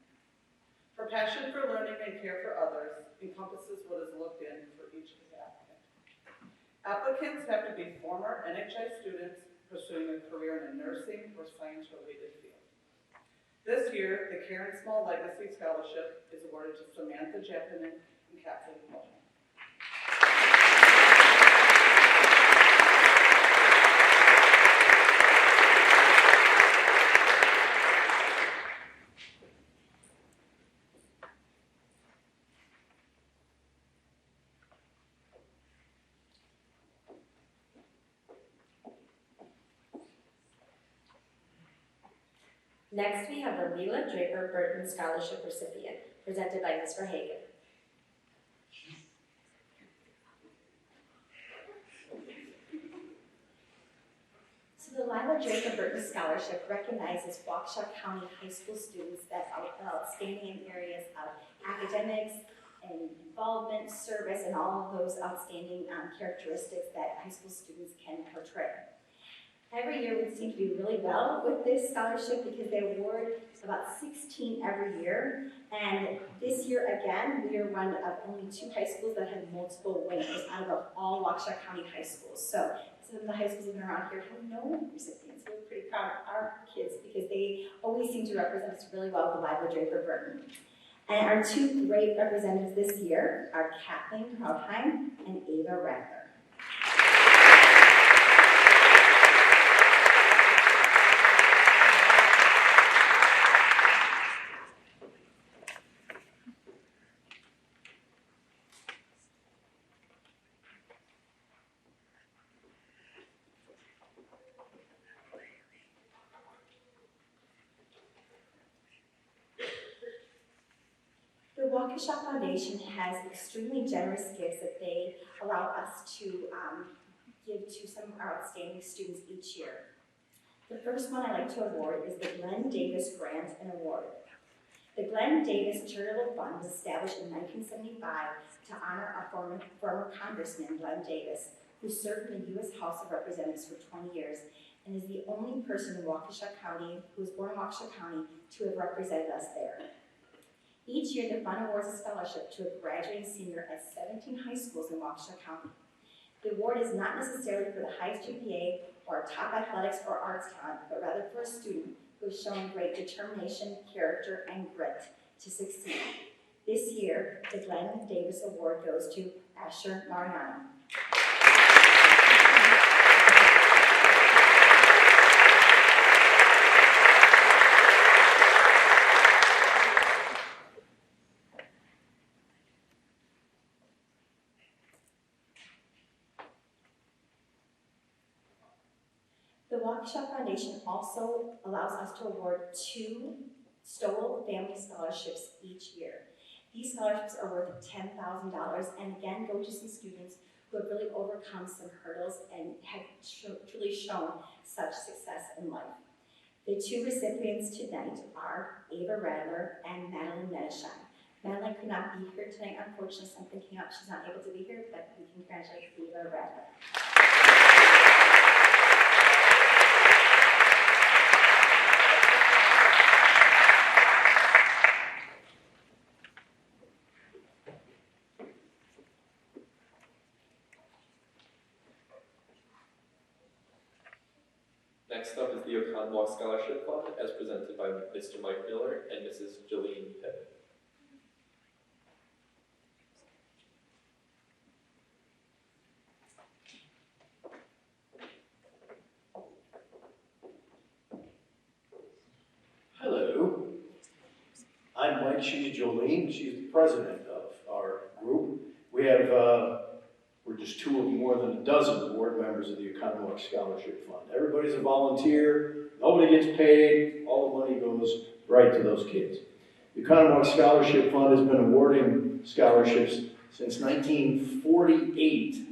Her passion for learning and care for others encompasses what is looked in for each of the applicants. Applicants have to be former NHI students pursuing a career in a nursing or science-related field. This year, the Karen Small Legacy Scholarship is awarded to Samantha Jeppinen and Kathleen Coleman. Next, we have the Leela Draper Burton Scholarship recipient, presented by Ms. Verhagen. So the Lila Draper Burton Scholarship recognizes Waukesha County high school students that are outstanding in areas of academics and involvement, service, and all of those outstanding characteristics that high school students can portray. Every year we seem to do really well with this scholarship because they award about 16 every year. And this year, again, we are one of only 2 high schools that have multiple winners out of all Waukesha County high schools. So some of the high schools that have been around here have no recipients. We're pretty proud of our kids because they always seem to represent us really well with Lila Draper Burton. And our 2 great representatives this year are Kathleen Krautheim and Ava Radler. The Waukesha Foundation has extremely generous gifts that they allow us to give to some of our outstanding students each year. The first one I'd like to award is the Glenn Davis Grant and Award. The Glenn Davis Charitable Fund was established in 1975 to honor our former Congressman, Glenn Davis, who served in the U.S. House of Representatives for 20 years and is the only person in Waukesha County who was born in Waukesha County to have represented us there. Each year, the fund awards a scholarship to a graduating senior at 17 high schools in Waukesha County. The award is not necessarily for the highest GPA or top athletics or arts talent, but rather for a student who has shown great determination, character, and grit to succeed. This year, the Glenn Davis Award goes to Asher Mariano. The Waukesha Foundation also allows us to award 2 Stowell Family Scholarships each year. These scholarships are worth $10,000 and again go to some students who have really overcome some hurdles and have truly shown such success in life. The 2 recipients tonight are Ava Radler and Madeline Medeshine. Madeline could not be here tonight, unfortunately something came up, she's not able to be here, but we congratulate Ava Radler. Next up is the Oconomowoc Scholarship Fund, as presented by Mr. Mike Miller and Mrs. Jolene Pitt. Hello, I'm Mike, she's Jolene, she's the president of our group. We have, we're just two of more than a dozen board members of the Oconomowoc Scholarship Fund. Everybody's a volunteer, nobody gets paid, all the money goes right to those kids. The Oconomowoc Scholarship Fund has been awarding scholarships since 1948,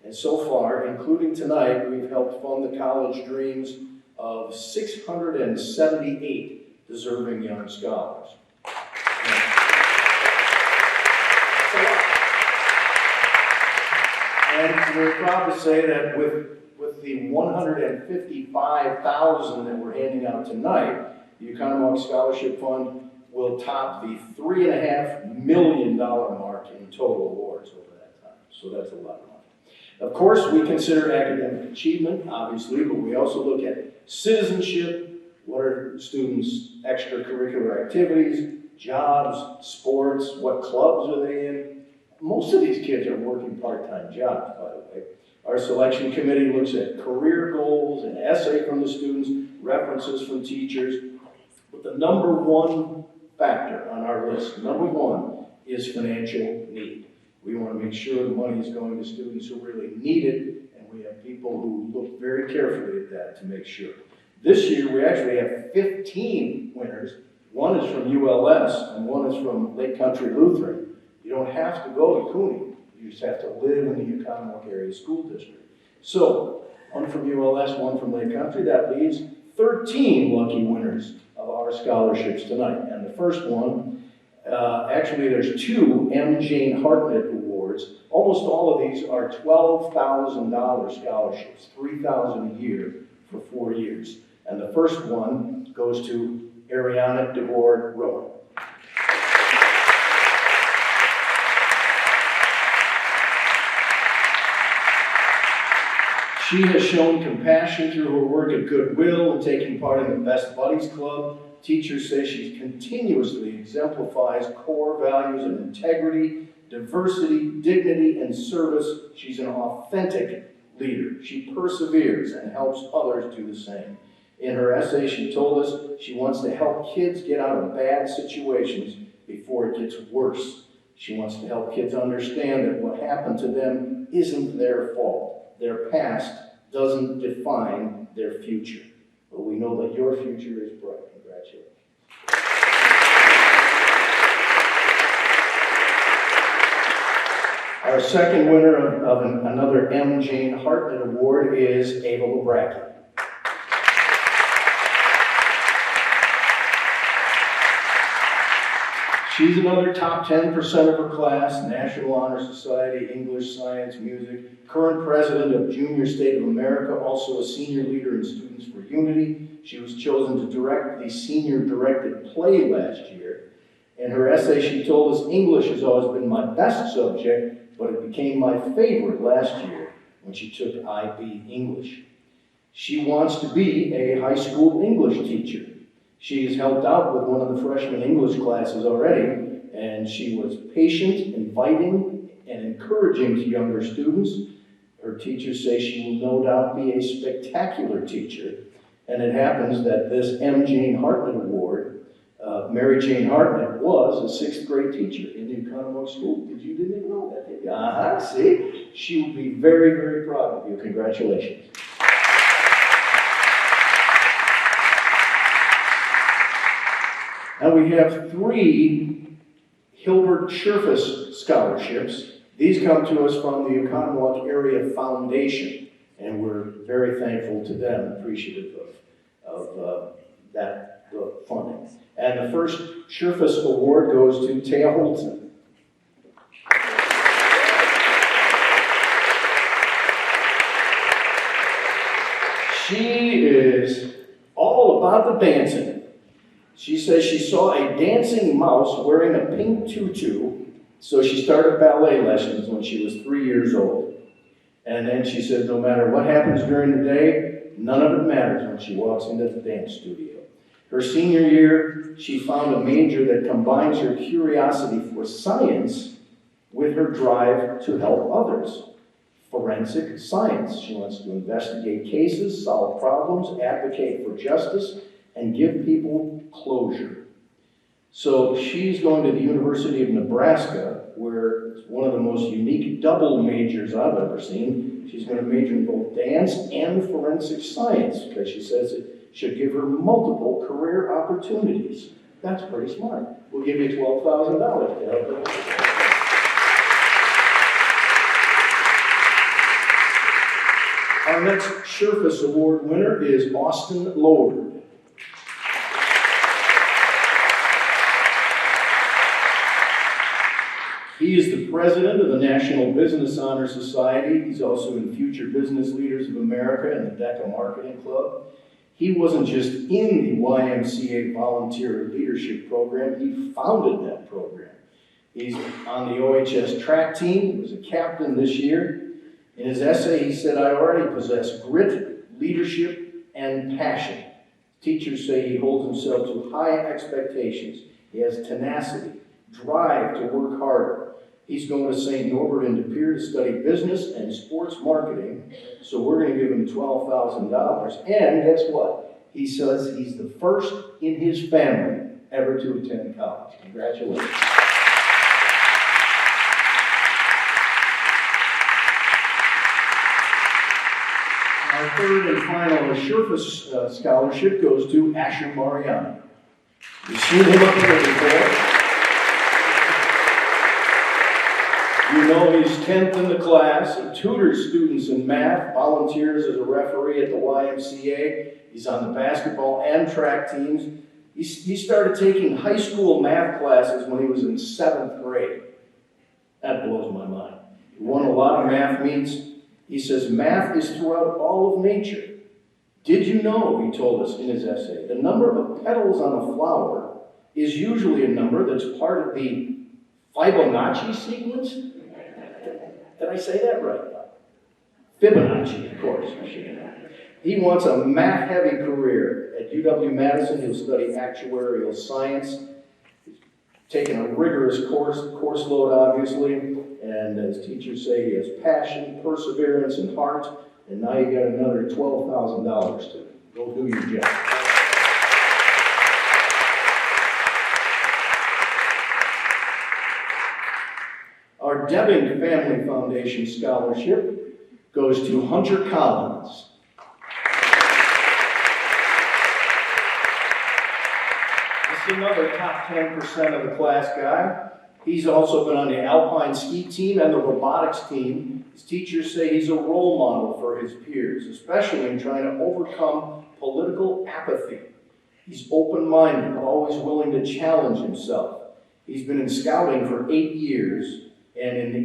and so far, including tonight, we've helped fund the college dreams of 678 deserving young scholars. And we're proud to say that with the 155,000 that we're handing out tonight, the Oconomowoc Scholarship Fund will top the $3.5 million mark in total awards over that time. So that's a lot of money. Of course, we consider academic achievement, obviously, but we also look at citizenship. What are students' extracurricular activities, jobs, sports, what clubs are they in? Most of these kids are working part-time jobs, by the way. Our selection committee looks at career goals, an essay from the students, references from teachers. But the number one factor on our list, number one, is financial need. We want to make sure the money is going to students who really need it, and we have people who look very carefully at that to make sure. This year, we actually have 15 winners. One is from ULS, and one is from Lake Country Lutheran. You don't have to go to Cooney. You just have to live in the Oconomowoc Area School District. So, one from ULS, one from Lake Country. That leaves 13 lucky winners of our scholarships tonight. And the first one, actually there's two M. Jane Hartnett Awards. Almost all of these are $12,000 scholarships, $3,000 a year for 4 years. And the first one goes to Ariana DeVore Rowan. She has shown compassion through her work at Goodwill and taking part in the Best Buddies Club. Teachers say she continuously exemplifies core values of integrity, diversity, dignity, and service. She's an authentic leader. She perseveres and helps others do the same. In her essay, she told us she wants to help kids get out of bad situations before it gets worse. She wants to help kids understand that what happened to them isn't their fault. Their past doesn't define their future. But we know that your future is bright. Congratulations. Our second winner of another M. Jane Hartnett Award is Ava Labracki. She's another top 10% of her class, National Honor Society, English, Science, Music, current president of Junior State of America, also a senior leader in Students for Unity. She was chosen to direct the senior directed play last year. In her essay, she told us, English has always been my best subject, but it became my favorite last year when she took IB English. She wants to be a high school English teacher. She has helped out with one of the freshman English classes already, and she was patient, inviting, and encouraging to younger students. Her teachers say she will no doubt be a spectacular teacher, and it happens that this M. Jane Hartnett Award, Mary Jane Hartnett was a 6th grade teacher in the Oconomowoc School. Didn't even know that, did you? See? She will be very, very proud of you. Congratulations. And we have 3 Hilbert Scherfus scholarships. These come to us from the Oconomowoc Area Foundation, and we're very thankful to them, appreciative of that funding. And the first Scherfus Award goes to Thea Holton. She is all about the dancing. She says she saw a dancing mouse wearing a pink tutu, so she started ballet lessons when she was 3 years old. And then she said no matter what happens during the day, none of it matters when she walks into the dance studio. Her senior year, she found a major that combines her curiosity for science with her drive to help others. Forensic science. She wants to investigate cases, solve problems, advocate for justice, and give people closure. So she's going to the University of Nebraska, where it's one of the most unique double majors I've ever seen. She's going to major in both dance and forensic science, because she says it should give her multiple career opportunities. That's pretty smart. We'll give you $12,000 to help her. Our next Sherfus Award winner is Austin Lord. He is the president of the National Business Honor Society. He's also in Future Business Leaders of America and the DECA Marketing Club. He wasn't just in the YMCA Volunteer Leadership Program, he founded that program. He's on the OHS track team, he was a captain this year. In his essay, he said, I already possess grit, leadership, and passion. Teachers say he holds himself to high expectations. He has tenacity, drive to work harder. He's going to St. Norbert in De Pere to study business and sports marketing, so we're going to give him $12,000. And guess what? He says he's the first in his family ever to attend college. Congratulations. Our third and final Sherfus scholarship goes to Asher Mariano. You've seen him up here before. You know he's 10th in the class. He tutors students in math, volunteers as a referee at the YMCA. He's on the basketball and track teams. He started taking high school math classes when he was in 7th grade. That blows my mind. He won a lot of math meets. He says math is throughout all of nature. Did you know, he told us in his essay, the number of petals on a flower is usually a number that's part of the Fibonacci sequence? Did I say that right? Fibonacci, of course. He wants a math-heavy career. At UW-Madison, he'll study actuarial science. He's taken a rigorous course load, obviously, and as teachers say, he has passion, perseverance, and heart, and now you got another $12,000 to go do your job. Our Debbing Family Foundation Scholarship goes to Hunter Collins. This is another top 10% of the class guy. He's also been on the alpine ski team and the robotics team. His teachers say he's a role model for his peers, especially in trying to overcome political apathy. He's open-minded, always willing to challenge himself. He's been in scouting for 8 years, and in the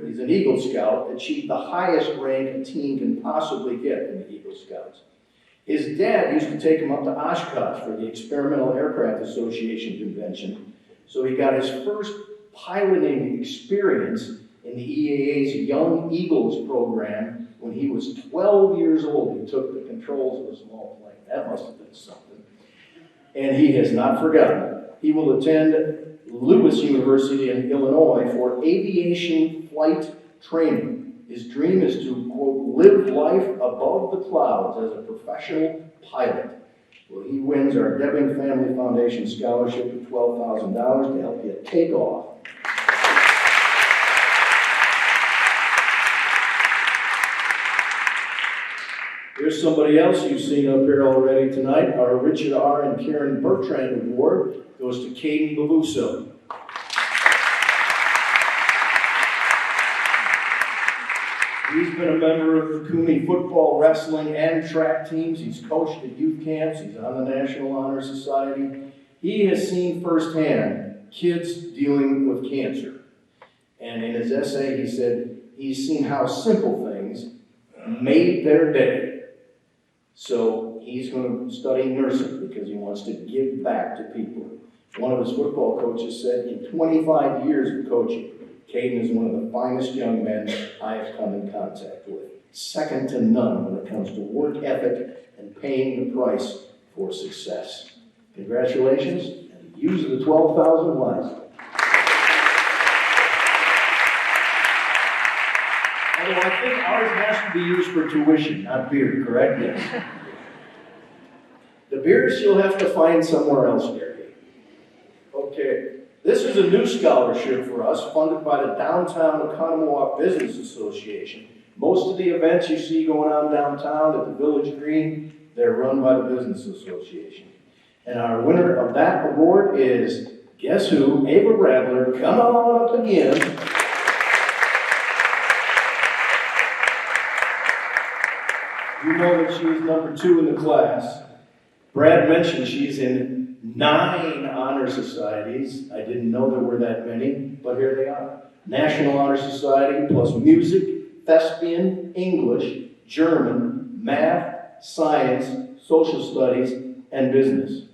he's an Eagle Scout, achieved the highest rank a teen can possibly get in the Eagle Scouts. His dad used to take him up to Oshkosh for the Experimental Aircraft Association convention, so he got his first piloting experience in the EAA's Young Eagles program when he was 12 years old. He took the controls of a small plane. That must have been something. And he has not forgotten. He will attend Lewis University in Illinois for aviation flight training. His dream is to, quote, live life above the clouds as a professional pilot. Well, he wins our Debbing Family Foundation Scholarship of $12,000 to help you take off. Here's somebody else you've seen up here already tonight. Our Richard R. and Karen Bertrand Award goes to Caden Bavuso. He's been a member of the Cooney football, wrestling, and track teams. He's coached at youth camps. He's on the National Honor Society. He has seen firsthand kids dealing with cancer. And in his essay, he said he's seen how simple things made their day. So he's going to study nursing because he wants to give back to people. One of his football coaches said, in 25 years of coaching, Caden is one of the finest young men I have come in contact with. second to none when it comes to work ethic and paying the price for success. Congratulations, and use the 12,000 wisely. Although I think ours has to be used for tuition, not beer, correct? Yes. The beers you'll have to find somewhere else, Gary. Okay. This is a new scholarship for us, funded by the Downtown Oconomowoc Business Association. Most of the events you see going on downtown at the Village Green, they're run by the Business Association. And our winner of that award is, guess who? Ava Radler. Come on up again. You know that she is number 2 in the class. Brad mentioned she's in 9 honor societies. I didn't know there were that many, but here they are. National Honor Society plus music, thespian, English, German, math, science, social studies, and business.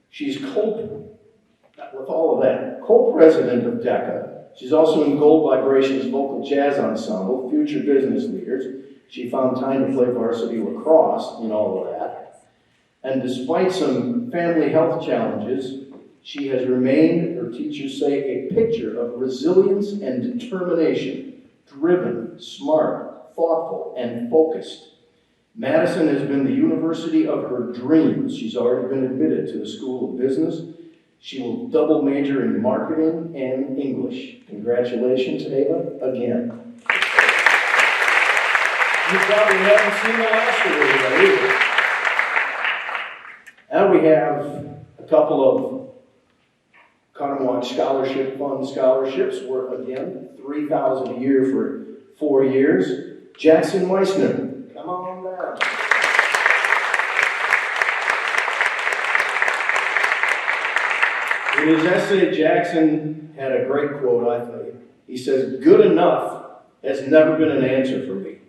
She's with all of that, co-president of DECA. She's also in Gold Vibrations Vocal Jazz Ensemble, Future Business Leaders. She found time to play varsity lacrosse in all of that. And despite some family health challenges, she has remained, her teachers say, a picture of resilience and determination, driven, smart, thoughtful, and focused. Madison has been the university of her dreams. She's already been admitted to the School of Business. She will double major in marketing and English. Congratulations, Ava, again. You probably haven't seen the last of her yet either. Now we have a couple of Oconomowoc Scholarship Fund scholarships worth, again, $3,000 a year for 4 years. Jackson Meissner, come on down. In his essay, Jackson had a great quote, I think. He says, "Good enough has never been an answer for me.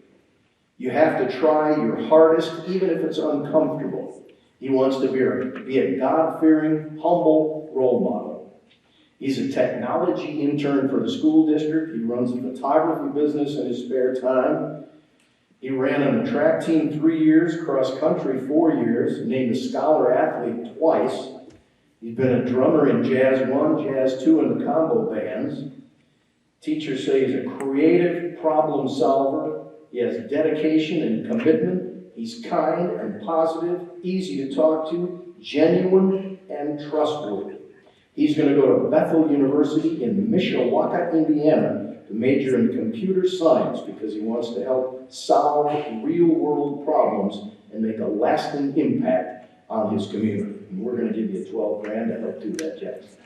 You have to try your hardest, even if it's uncomfortable." He wants to be a God-fearing, humble role model. He's a technology intern for the school district. He runs a photography business in his spare time. He ran on the track team 3 years, cross country 4 years, named a scholar athlete twice. He's been a drummer in Jazz 1, Jazz 2, and the combo bands. Teachers say he's a creative problem solver. He has dedication and commitment. He's kind and positive, easy to talk to, genuine, and trustworthy. He's going to go to Bethel University in Mishawaka, Indiana, to major in computer science because he wants to help solve real-world problems and make a lasting impact on his community. And we're going to give you $12,000 to help do that, Jackson.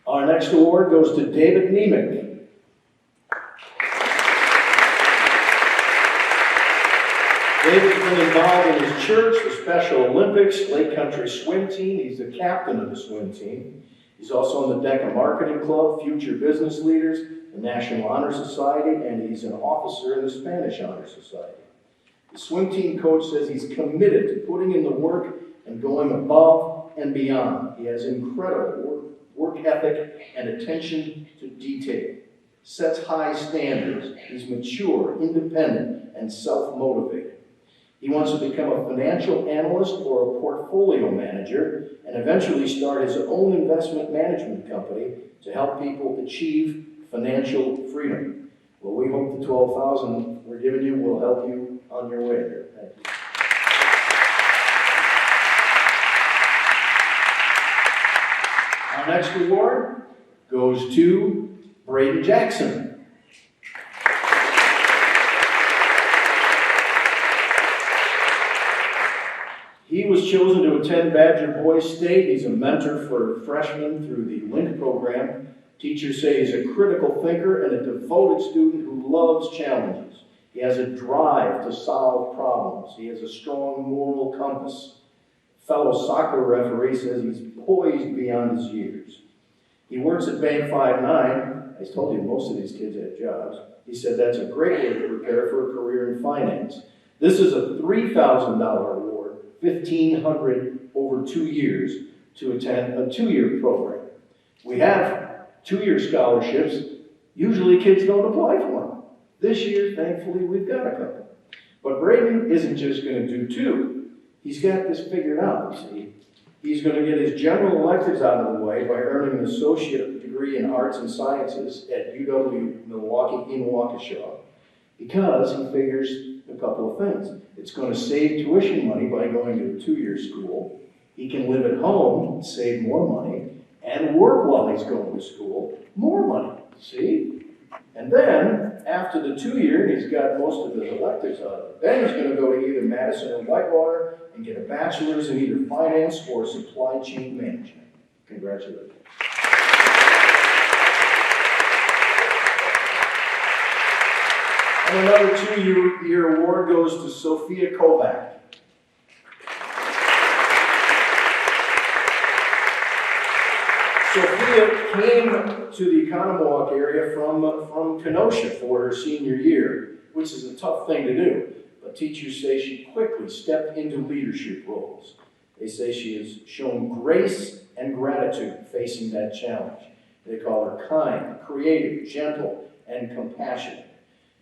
Our next award goes to David Nemick. David's been involved in his church, the Special Olympics, Lake Country Swim Team. He's the captain of the swim team. He's also in the DECA Marketing Club, Future Business Leaders, the National Honor Society, and he's an officer in the Spanish Honor Society. The swim team coach says he's committed to putting in the work and going above and beyond. He has incredible work ethic and attention to detail. Sets high standards. He's mature, independent, and self-motivated. He wants to become a financial analyst or a portfolio manager and eventually start his own investment management company to help people achieve financial freedom. Well, we hope the $12,000 we're giving you will help you on your way there. Thank you. Our next award goes to Braden Jackson. He was chosen to attend Badger Boys State. He's a mentor for freshmen through the LINK program. Teachers say he's a critical thinker and a devoted student who loves challenges. He has a drive to solve problems. He has a strong moral compass. Fellow soccer referee says he's poised beyond his years. He works at Bank 5-9. I told you most of these kids have jobs. He said that's a great way to prepare for a career in finance. This is a $3,000 award, $1,500 over 2 years to attend a 2-year program. We have 2-year scholarships. Usually kids don't apply for them. This year, thankfully, we've got a couple. But Braden isn't just going to do 2. He's got this figured out, you see. He's going to get his general electives out of the way by earning an associate degree in arts and sciences at UW-Milwaukee in Waukesha, because he figures a couple of things. It's going to save tuition money by going to a 2-year school. He can live at home, save more money, and work while he's going to school, more money, see? And then, after the 2-year, he's got most of his electives out of it. Then he's going to go to either Madison or Whitewater and get a bachelor's in either finance or supply chain management. Congratulations. And another 2-year award goes to Sophia Kovac. Sophia came to the Economowoc area from Kenosha for her senior year, which is a tough thing to do. But teachers say she quickly stepped into leadership roles. They say she has shown grace and gratitude facing that challenge. They call her kind, creative, gentle, and compassionate.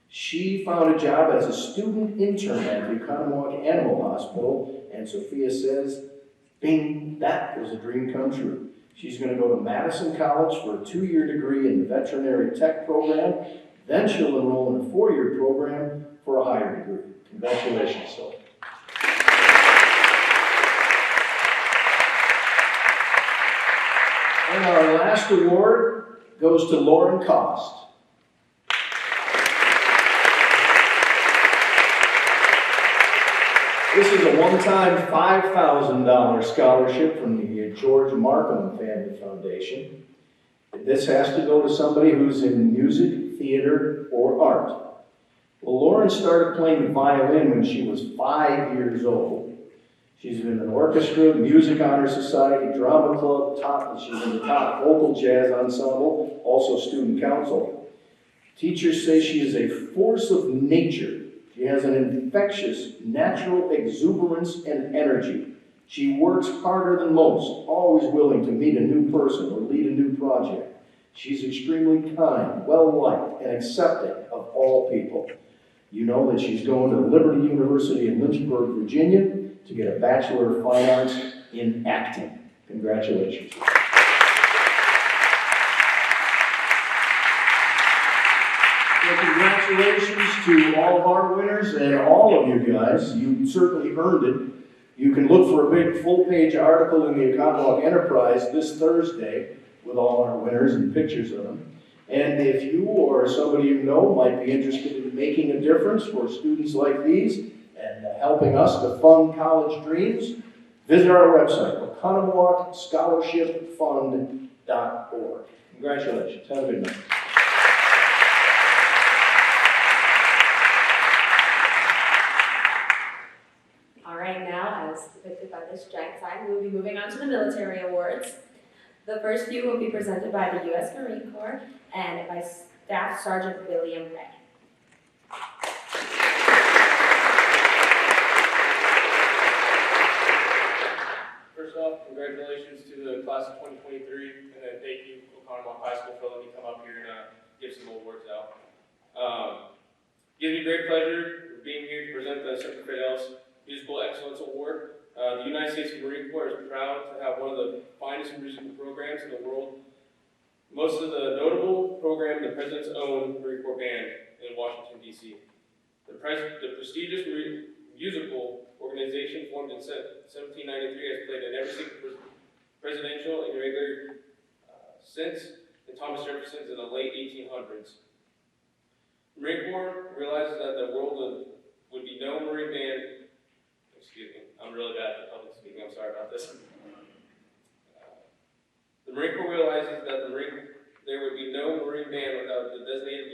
She found a job as a student intern at the Economowoc Animal Hospital, and Sophia says, bing, that was a dream come true. She's going to go to Madison College for a 2-year degree in the veterinary tech program. Then she'll enroll in a 4-year program for a higher degree. Congratulations, Sophie. And our last award goes to Lauren Cost. This is a one-time $5,000 scholarship from the George Markham Family Foundation. This has to go to somebody who's in music, theater, or art. Well, Lauren started playing the violin when she was 5 years old. She's in an orchestra, music honor society, drama club, she's in the top vocal jazz ensemble, also student council. Teachers say she is a force of nature. She has an infectious, natural exuberance and energy. She works harder than most, always willing to meet a new person or lead a new project. She's extremely kind, well-liked, and accepting of all people. You know that she's going to Liberty University in Lynchburg, Virginia, to get a Bachelor of Fine Arts in acting. Congratulations. So congratulations to all of our winners and all of you guys. You certainly earned it. You can look for a big full-page article in the Economowoc Enterprise this Thursday with all our winners and pictures of them. And if you or somebody you know might be interested in making a difference for students like these and helping us to fund college dreams, visit our website, EconomoWocScholarshipFund.org. Congratulations. Have a good night. All right, now, as depicted by this giant sign, we will be moving on to the military awards. The first few will be presented by the U.S. Marine Corps and by Staff Sergeant William Ray. First off, congratulations to the class of 2023, and then thank you, Oconomowoc High School, for letting me come up here and give some awards out. Gives me great pleasure being here to present the Semper Fidelis Musical Excellence Award. The United States Marine Corps is proud to have one of the finest musical programs in the world. Most of the notable program, the President's own Marine Corps Band in Washington, D.C. The prestigious musical organization formed in 1793 has played in every single presidential inauguration since and Thomas Jefferson's in the late 1800s. The Marine Corps realizes that the world would be no Marine band. Excuse me, I'm really bad at public speaking, I'm sorry about this. The Marine Corps realizes that there would be no Marine band without the designated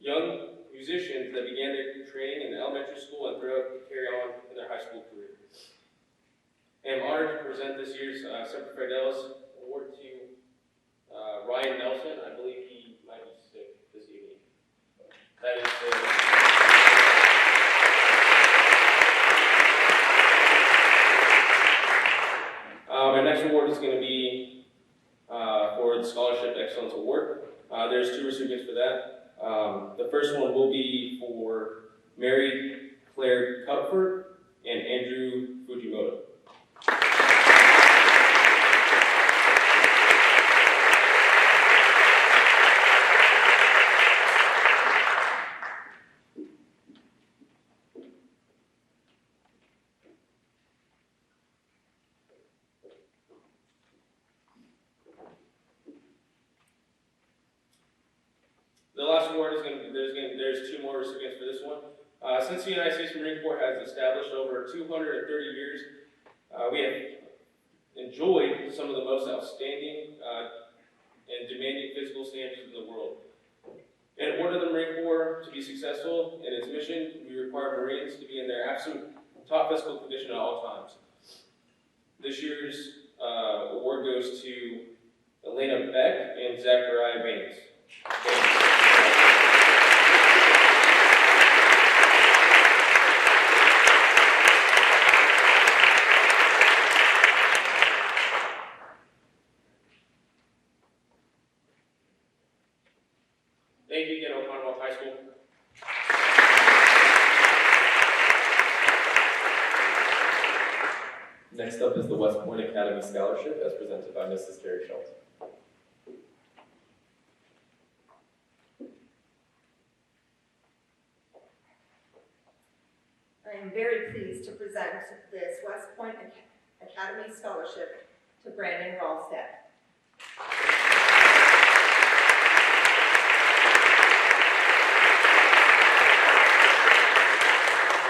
young musicians that began their training in elementary school and carry on in their high school career. And I'm honored to present this year's Semper Fidelis Award to Ryan Nelson. I believe he might be sick this evening. That is my next award is going to be for the Scholarship Excellence Award. There's 2 recipients for that. The first one will be for Mary Claire Cupford and Andrew Fujimoto. The last award is there's 2 more recipients for this one. Since the United States Marine Corps has established over 230 years, we have enjoyed some of the most outstanding and demanding physical standards in the world. In order for the Marine Corps to be successful in its mission, we require Marines to be in their absolute top physical condition at all times. This year's award goes to Elena Beck and Zachariah Baines. Thank you again, Oconomowoc High School. Next up is the West Point Academy Scholarship, as presented by Mrs. Carrie Schultz. I am very pleased to present this West Point Academy Scholarship to Brandon Ralstad.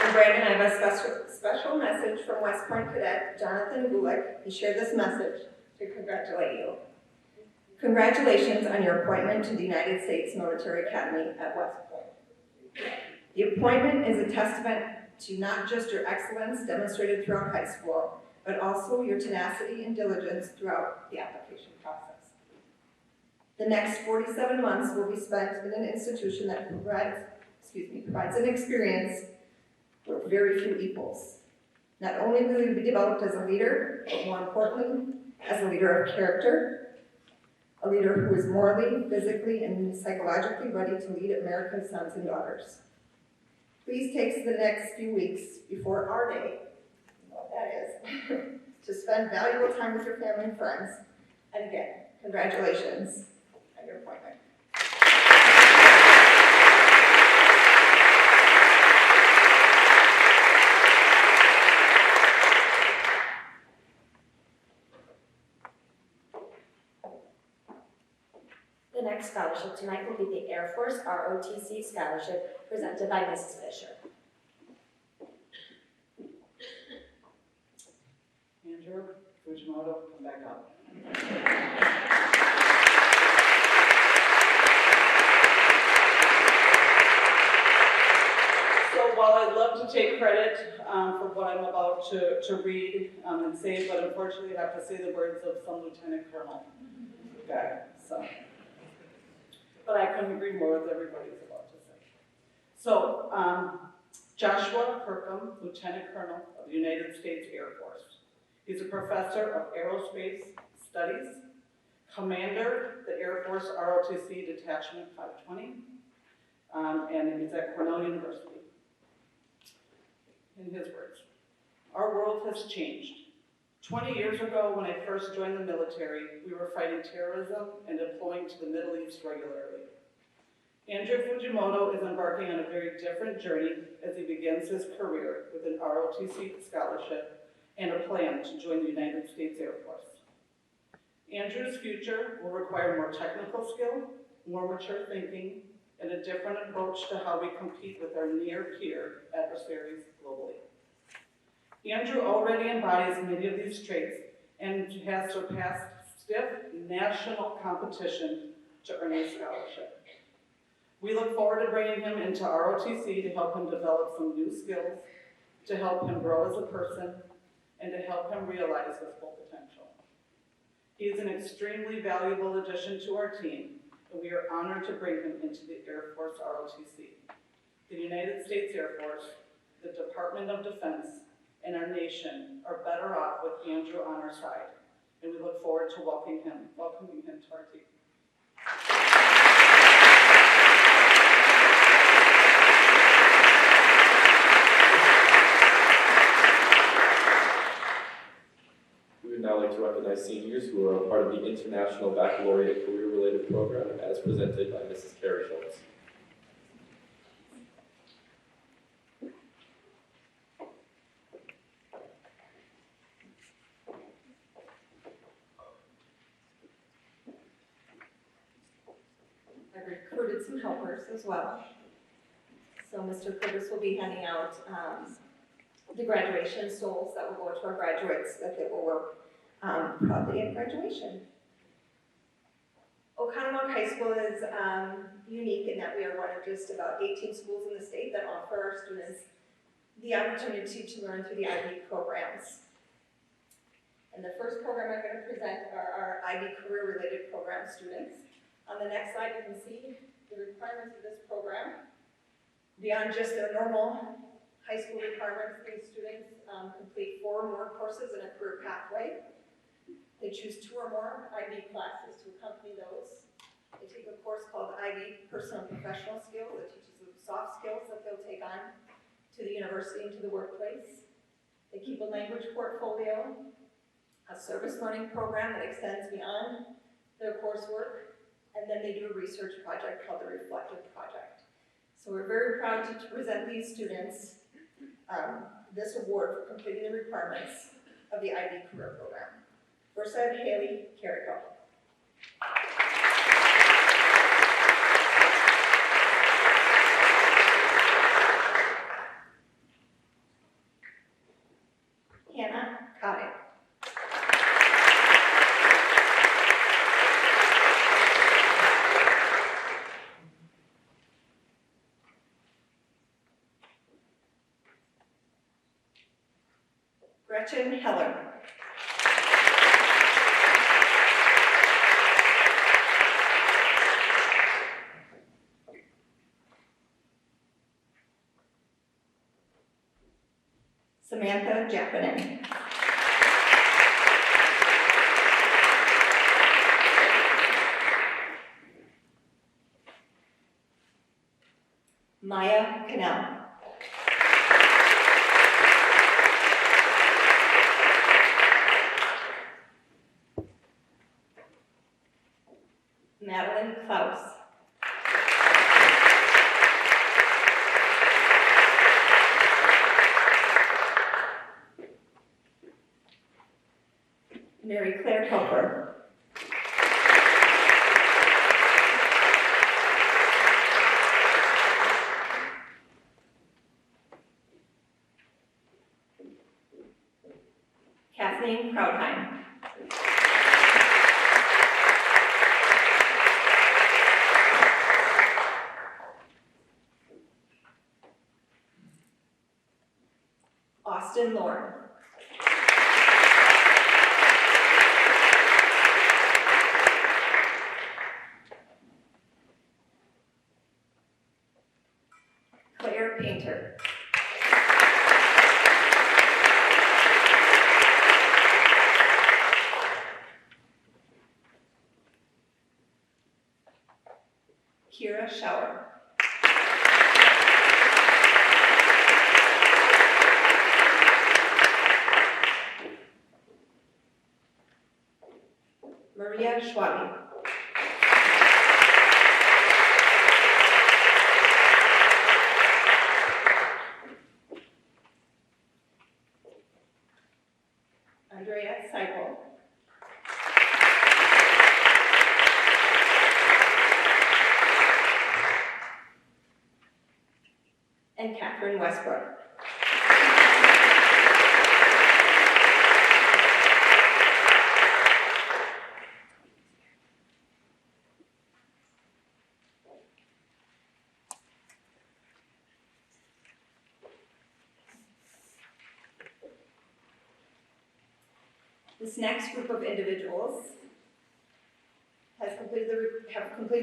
For Brandon, I have a special message from West Point cadet Jonathan Gulick. He shared this message to congratulate you. Congratulations on your appointment to the United States Military Academy at West Point. The appointment is a testament to not just your excellence demonstrated throughout high school, but also your tenacity and diligence throughout the application process. The next 47 months will be spent in an institution that provides an experience with very few equals. Not only will you be developed as a leader, but more importantly, as a leader of character, a leader who is morally, physically, and psychologically ready to lead America's sons and daughters. Please take the next few weeks before our day, you know what that is, to spend valuable time with your family and friends. And again, congratulations on your appointment. The next scholarship tonight will be the Air Force ROTC Scholarship presented by Mrs. Fisher. Andrew Fujimoto, come back up. So while I'd love to take credit for what I'm about to read and say, but unfortunately I have to say the words of some lieutenant colonel guy, so. But I couldn't agree more with everybody's about to say. So, Joshua Kirkham, Lieutenant Colonel of the United States Air Force. He's a professor of aerospace studies, commander, the Air Force ROTC Detachment 520, and he's at Cornell University. In his words, our world has changed. 20 years ago, when I first joined the military, we were fighting terrorism and deploying to the Middle East regularly. Andrew Fujimoto is embarking on a very different journey as he begins his career with an ROTC scholarship and a plan to join the United States Air Force. Andrew's future will require more technical skill, more mature thinking, and a different approach to how we compete with our near-peer adversaries globally. Andrew already embodies many of these traits and has surpassed stiff national competition to earn a scholarship. We look forward to bringing him into ROTC to help him develop some new skills, to help him grow as a person, and to help him realize his full potential. He is an extremely valuable addition to our team, and we are honored to bring him into the Air Force ROTC. The United States Air Force, the Department of Defense, and our nation are better off with Andrew on our side, and we look forward to welcoming him to our team. We would now like to recognize seniors who are a part of the International Baccalaureate Career-Related Program as presented by Mrs. Carrie Schultz. I recruited some helpers as well. So Mr. Curtis will be handing out the graduation stoles that will go to our graduates, that they will work proudly at graduation. Oconomowoc High School is unique in that we are one of just about 18 schools in the state that offer our students the opportunity to learn through the IB programs. And the first program I'm going to present are our IB career-related program students. On the next slide, you can see the requirements of this program. Beyond just their normal high school requirements, these students complete 4 or more courses in a career pathway. They choose 2 or more IB classes to accompany those. They take a course called IB Personal and Professional Skills that teaches them soft skills that they'll take on to the university and to the workplace. They keep a language portfolio, a service learning program that extends beyond their coursework, and then they do a research project called the Reflective Project. So we're very proud to present these students this award for completing the requirements of the IB Career Program. First, I have Haley Carrico. Hannah Kotick. Gretchen Heller. Samantha Japanen. Maya Cannell. Madeline Klaus. Mary Claire Helper. Kathleen Krautheim. Austin Lorne. Claire Painter. Kira Schauer. Maria Schwabi. Andrea Seipel. And Catherine Westbrook. This next group of individuals have completed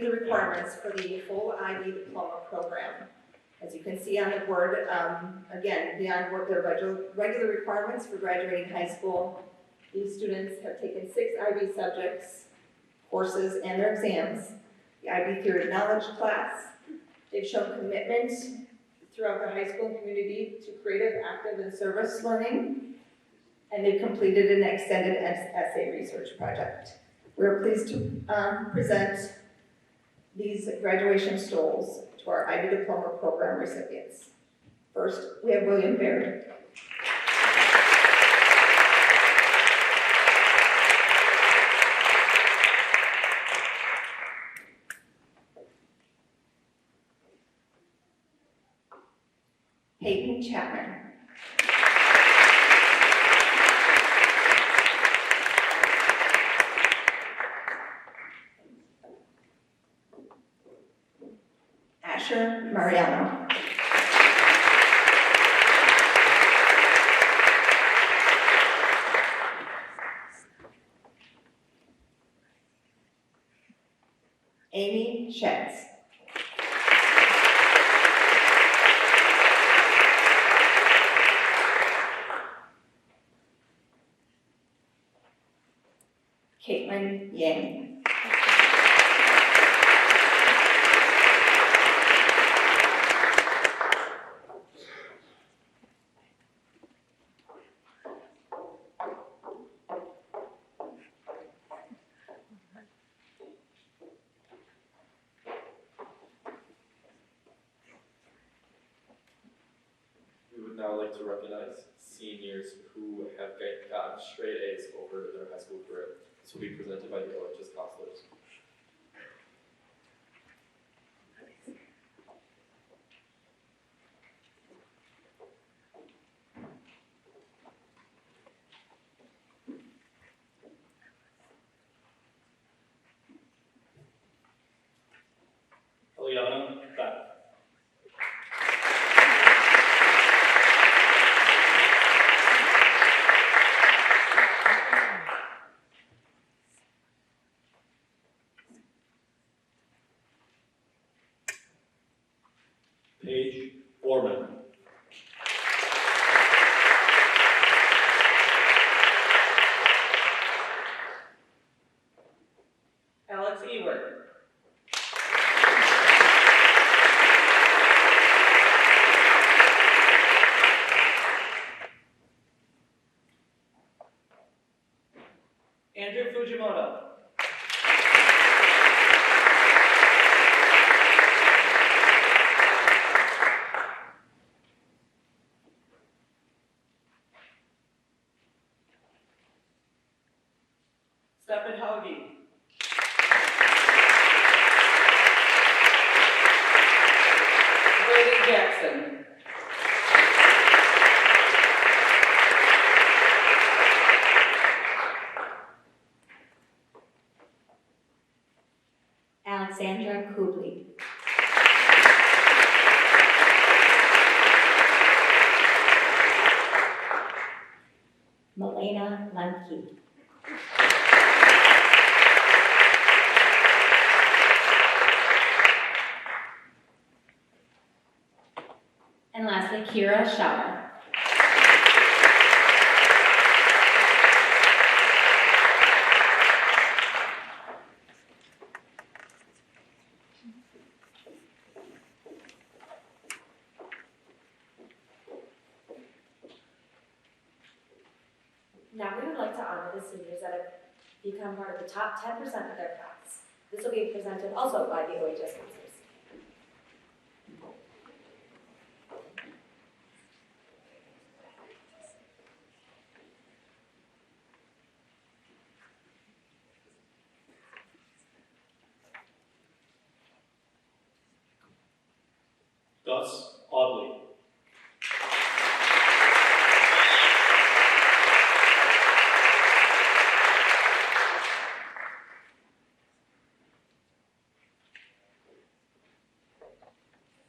the requirements for the full IB diploma program. As you can see on the board, again, beyond what their regular requirements for graduating high school, These students have taken 6 IB subjects, courses, and their exams. The IB Theory of Knowledge class. They've shown commitment throughout the high school community to creative, active, and service learning. And they've completed an extended essay research project. We're pleased to present these graduation stoles to our IB Diploma Program recipients. First, we have William Baird. Hayden Chapman. Asher Mariano. Amy Schatz. Caitlin Yang. We would now like to recognize seniors who have gotten straight A's over their high school career. This will be presented by the OHS counselors. Eliana Beck. Paige Foreman. Alex Ewert. Andrew Fujimoto. Stephen Hauge. Brady Jackson. Alexandra Kubley. Milena Lemke. And lastly, Kira Schauer. Now we would like to honor the seniors that have become part of the top 10% of their class. This will be presented also by the OHS counselors. Gus Audley.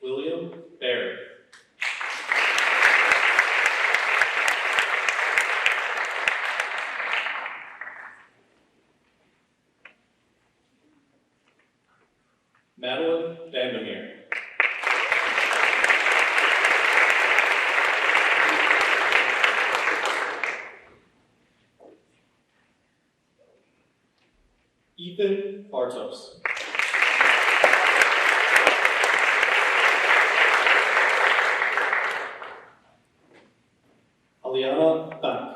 William Baird. Madeline Vandermeer. Ethan Bartos. Aliana Beck.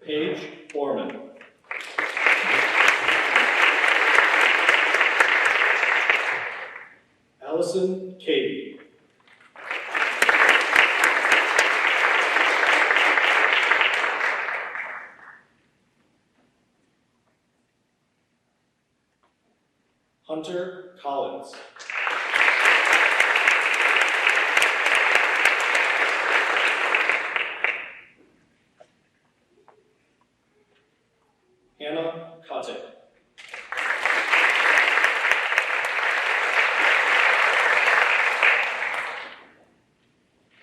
Paige Borman. Allison Cady. Hunter Collins. Hannah Kotick.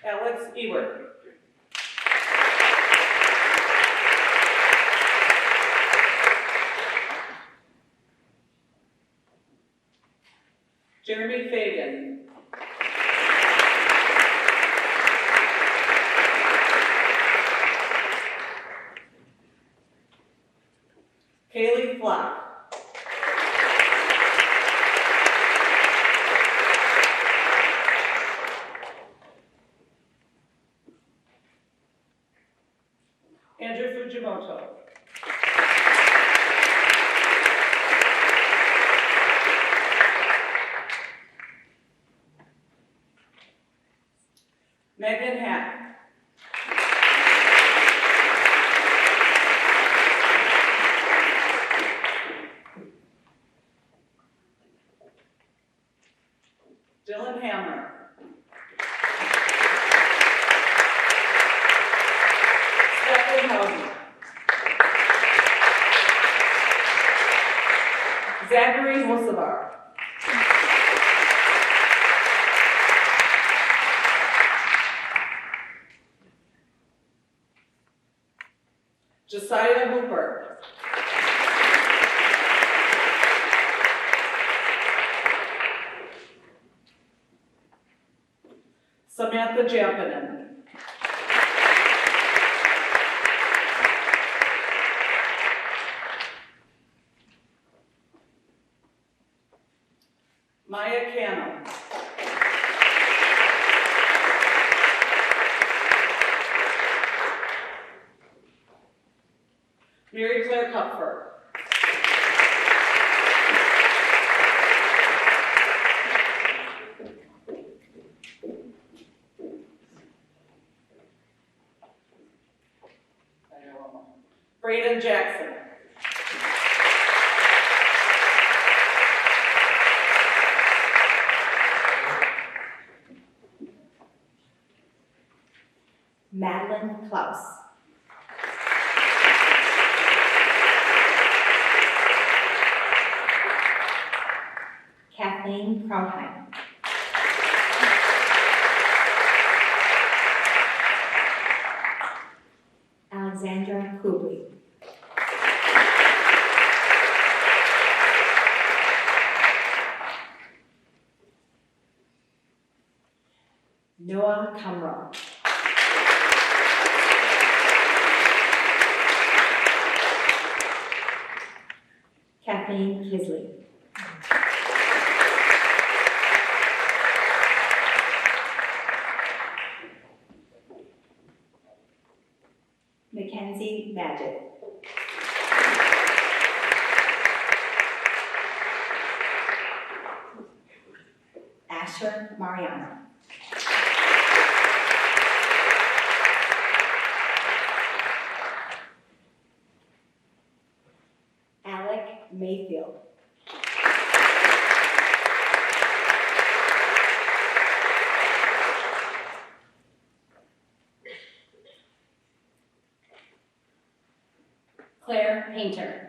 Alex Ewert. Jeremy Fagan. Kaylee Flock. Andrew Fujimoto. Megan Hack. Dylan Hammer. Stephanie Houghton. Zachary Hosevar. Josiah Hooper. Samantha Jampinen. Maya Canham. Mary Claire Kupfer. Braden Jackson. Madeline Klaus. Kathleen Krautheim. Alexandra Kubley. Noah Kamra. Kathleen Kisley. Mackenzie Magic. Asher Mariano. Alec Mayfield. Claire Painter.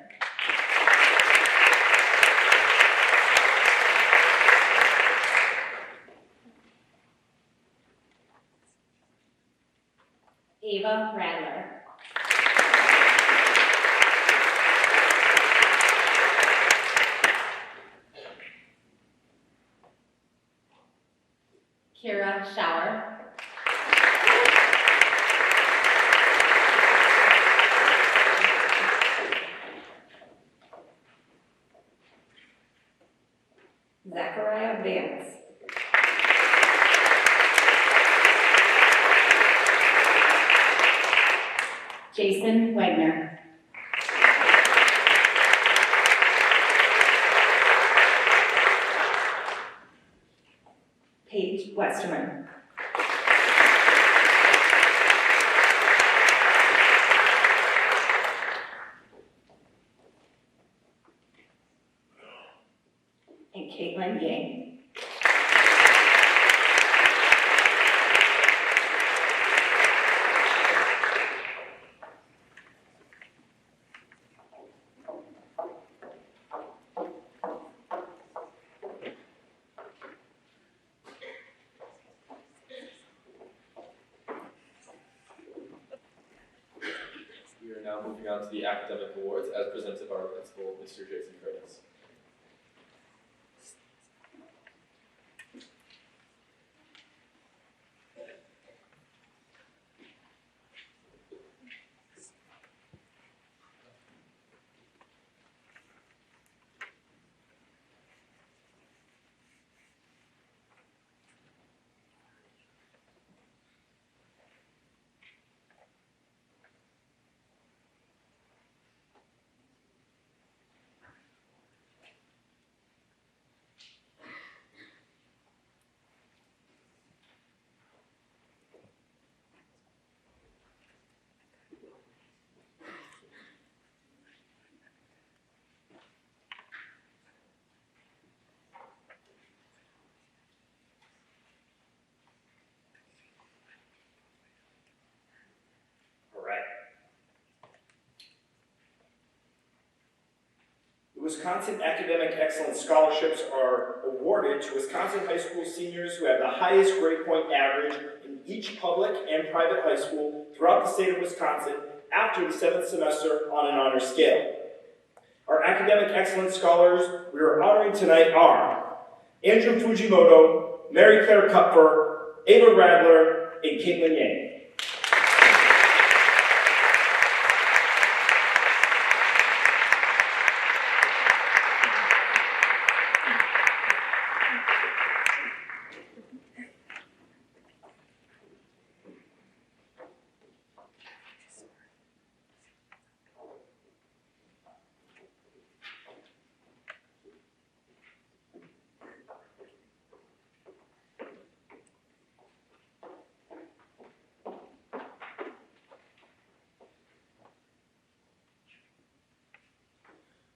Ava Radler. Kira Shower. Zachariah Vance. Jason Wagner. Paige Westerman. And Caitlin Yang. We are now moving on to the academic awards as presented by our principal, Mr. Jason Curtis. The Wisconsin Academic Excellence Scholarships are awarded to Wisconsin high school seniors who have the highest grade point average in each public and private high school throughout the state of Wisconsin after the 7th semester on an honor scale. Our Academic Excellence Scholars we are honoring tonight are Andrew Fujimoto, Mary Claire Kupfer, Ava Radler, and Caitlin Yang.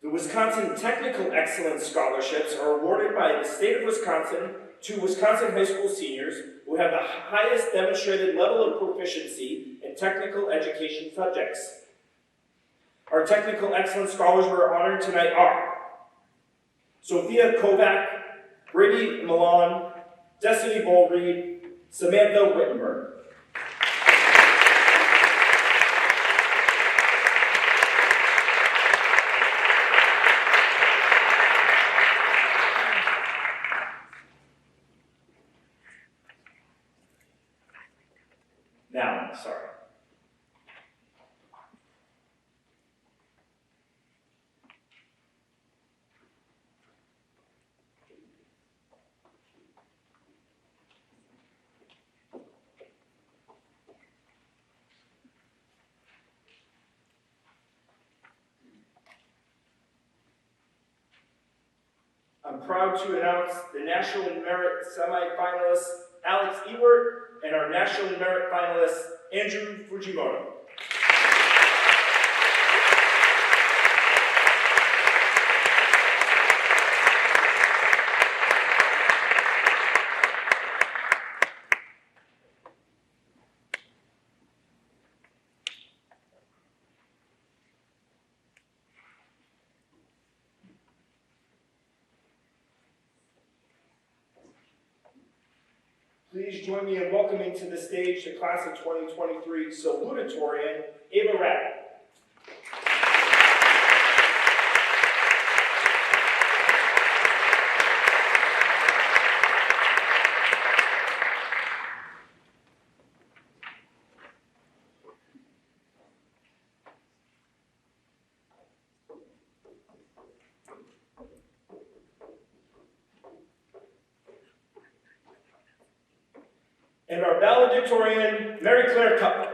The Wisconsin Technical Excellence Scholarships are awarded by the state of Wisconsin to Wisconsin high school seniors who have the highest demonstrated level of proficiency in technical education subjects. Our Technical Excellence Scholars we are honoring tonight are Sophia Kovac, Brady Milan, Destiny Bullreed, Samantha Wittenberg. Now, sorry. I'm proud to announce the National Merit semifinalist Alex Ewert and our National Merit finalist Andrew Fujimoto. Please join me in welcoming to the stage the class of 2023 salutatorian, Ava Rapp. and our valedictorian, Mary Claire Cutler.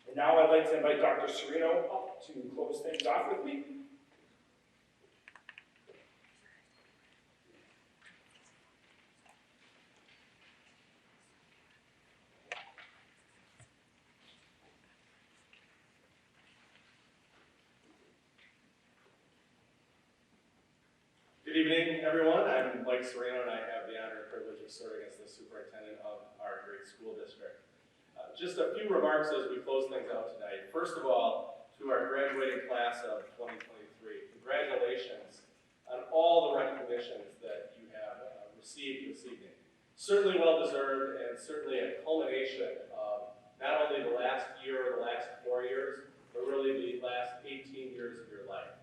And now I'd like to invite Dr. Serino up to close things off with me. Good evening, everyone. I'm Mike Serino, and I have the honor and privilege of serving as the superintendent of our great school district. Just a few remarks as we close things out tonight. First of all, to our graduating class of 2023, congratulations on all the recognitions that you have received this evening. Certainly well-deserved, and certainly a culmination of not only the last year or the last 4 years, but really the last 18 years of your life.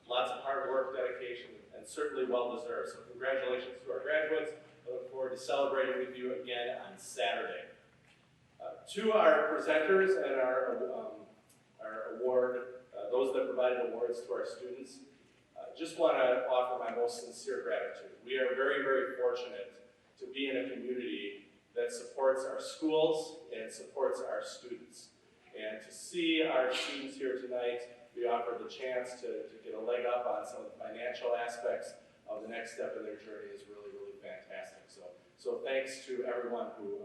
Lots of hard work, dedication, and certainly well-deserved. So congratulations to our graduates. I look forward to celebrating with you again on Saturday. To our presenters and our award, those that provided awards to our students, just want to offer my most sincere gratitude. We are very, very fortunate to be in a community that supports our schools and supports our students. And to see our students here tonight, we offer the chance to get a leg up on some of the financial aspects of the next step in their journey is really, really fantastic. So thanks to everyone who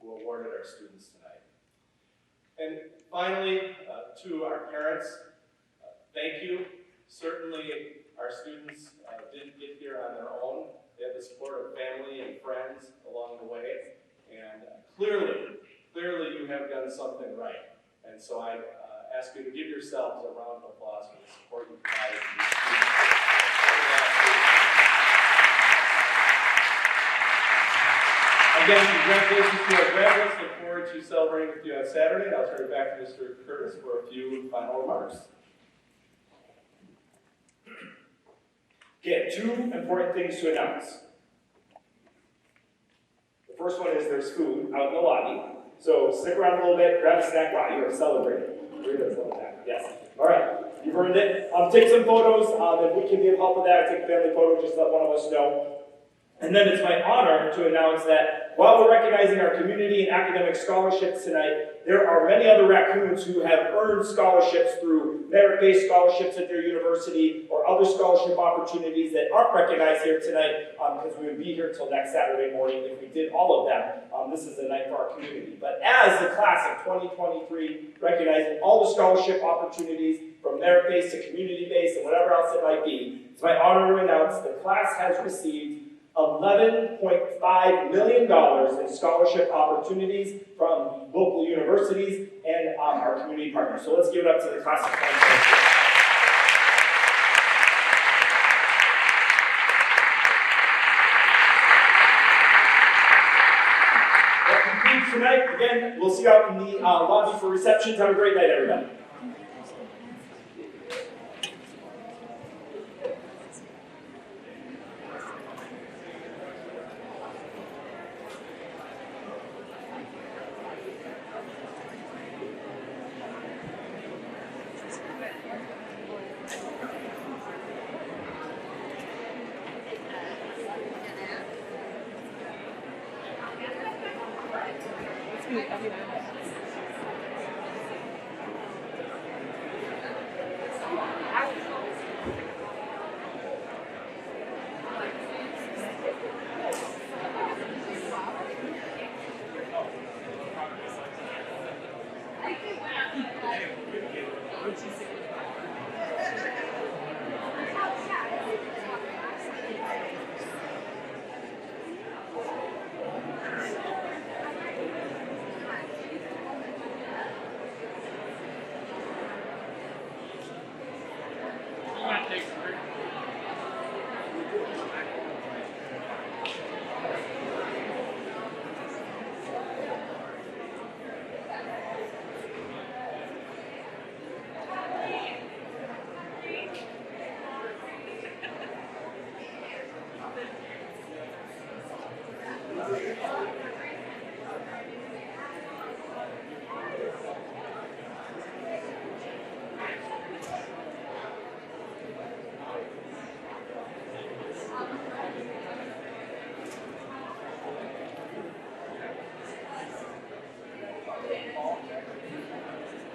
awarded our students tonight. And finally, to our parents, thank you. Certainly, our students didn't get here on their own. They had the support of family and friends along the way. And clearly you have done something right. And so I ask you to give yourselves a round of applause for the support you provided to these students. Again, congratulations to our graduates. Look forward to celebrating with you on Saturday. And I'll turn it back to Mr. Curtis for a few final remarks. Okay, 2 important things to announce. The first one is there's food out in the lobby. So stick around a little bit, grab a snack while you are celebrating. Yes. All right. You've earned it. Take some photos. If we can be of help with that, take a family photo, just let one of us know. And then it's my honor to announce that while we're recognizing our community and academic scholarships tonight, there are many other raccoons who have earned scholarships through merit-based scholarships at their university or other scholarship opportunities that aren't recognized here tonight because we would be here till next Saturday morning if we did all of them. This is a night for our community. But as the class of 2023, recognizing all the scholarship opportunities from merit-based to community-based and whatever else it might be, it's my honor to announce the class has received $11.5 million in scholarship opportunities from local universities and our community partners. So let's give it up to the class of 2023. That concludes tonight. Again, we'll see you out in the lobby for receptions. Have a great night, everybody.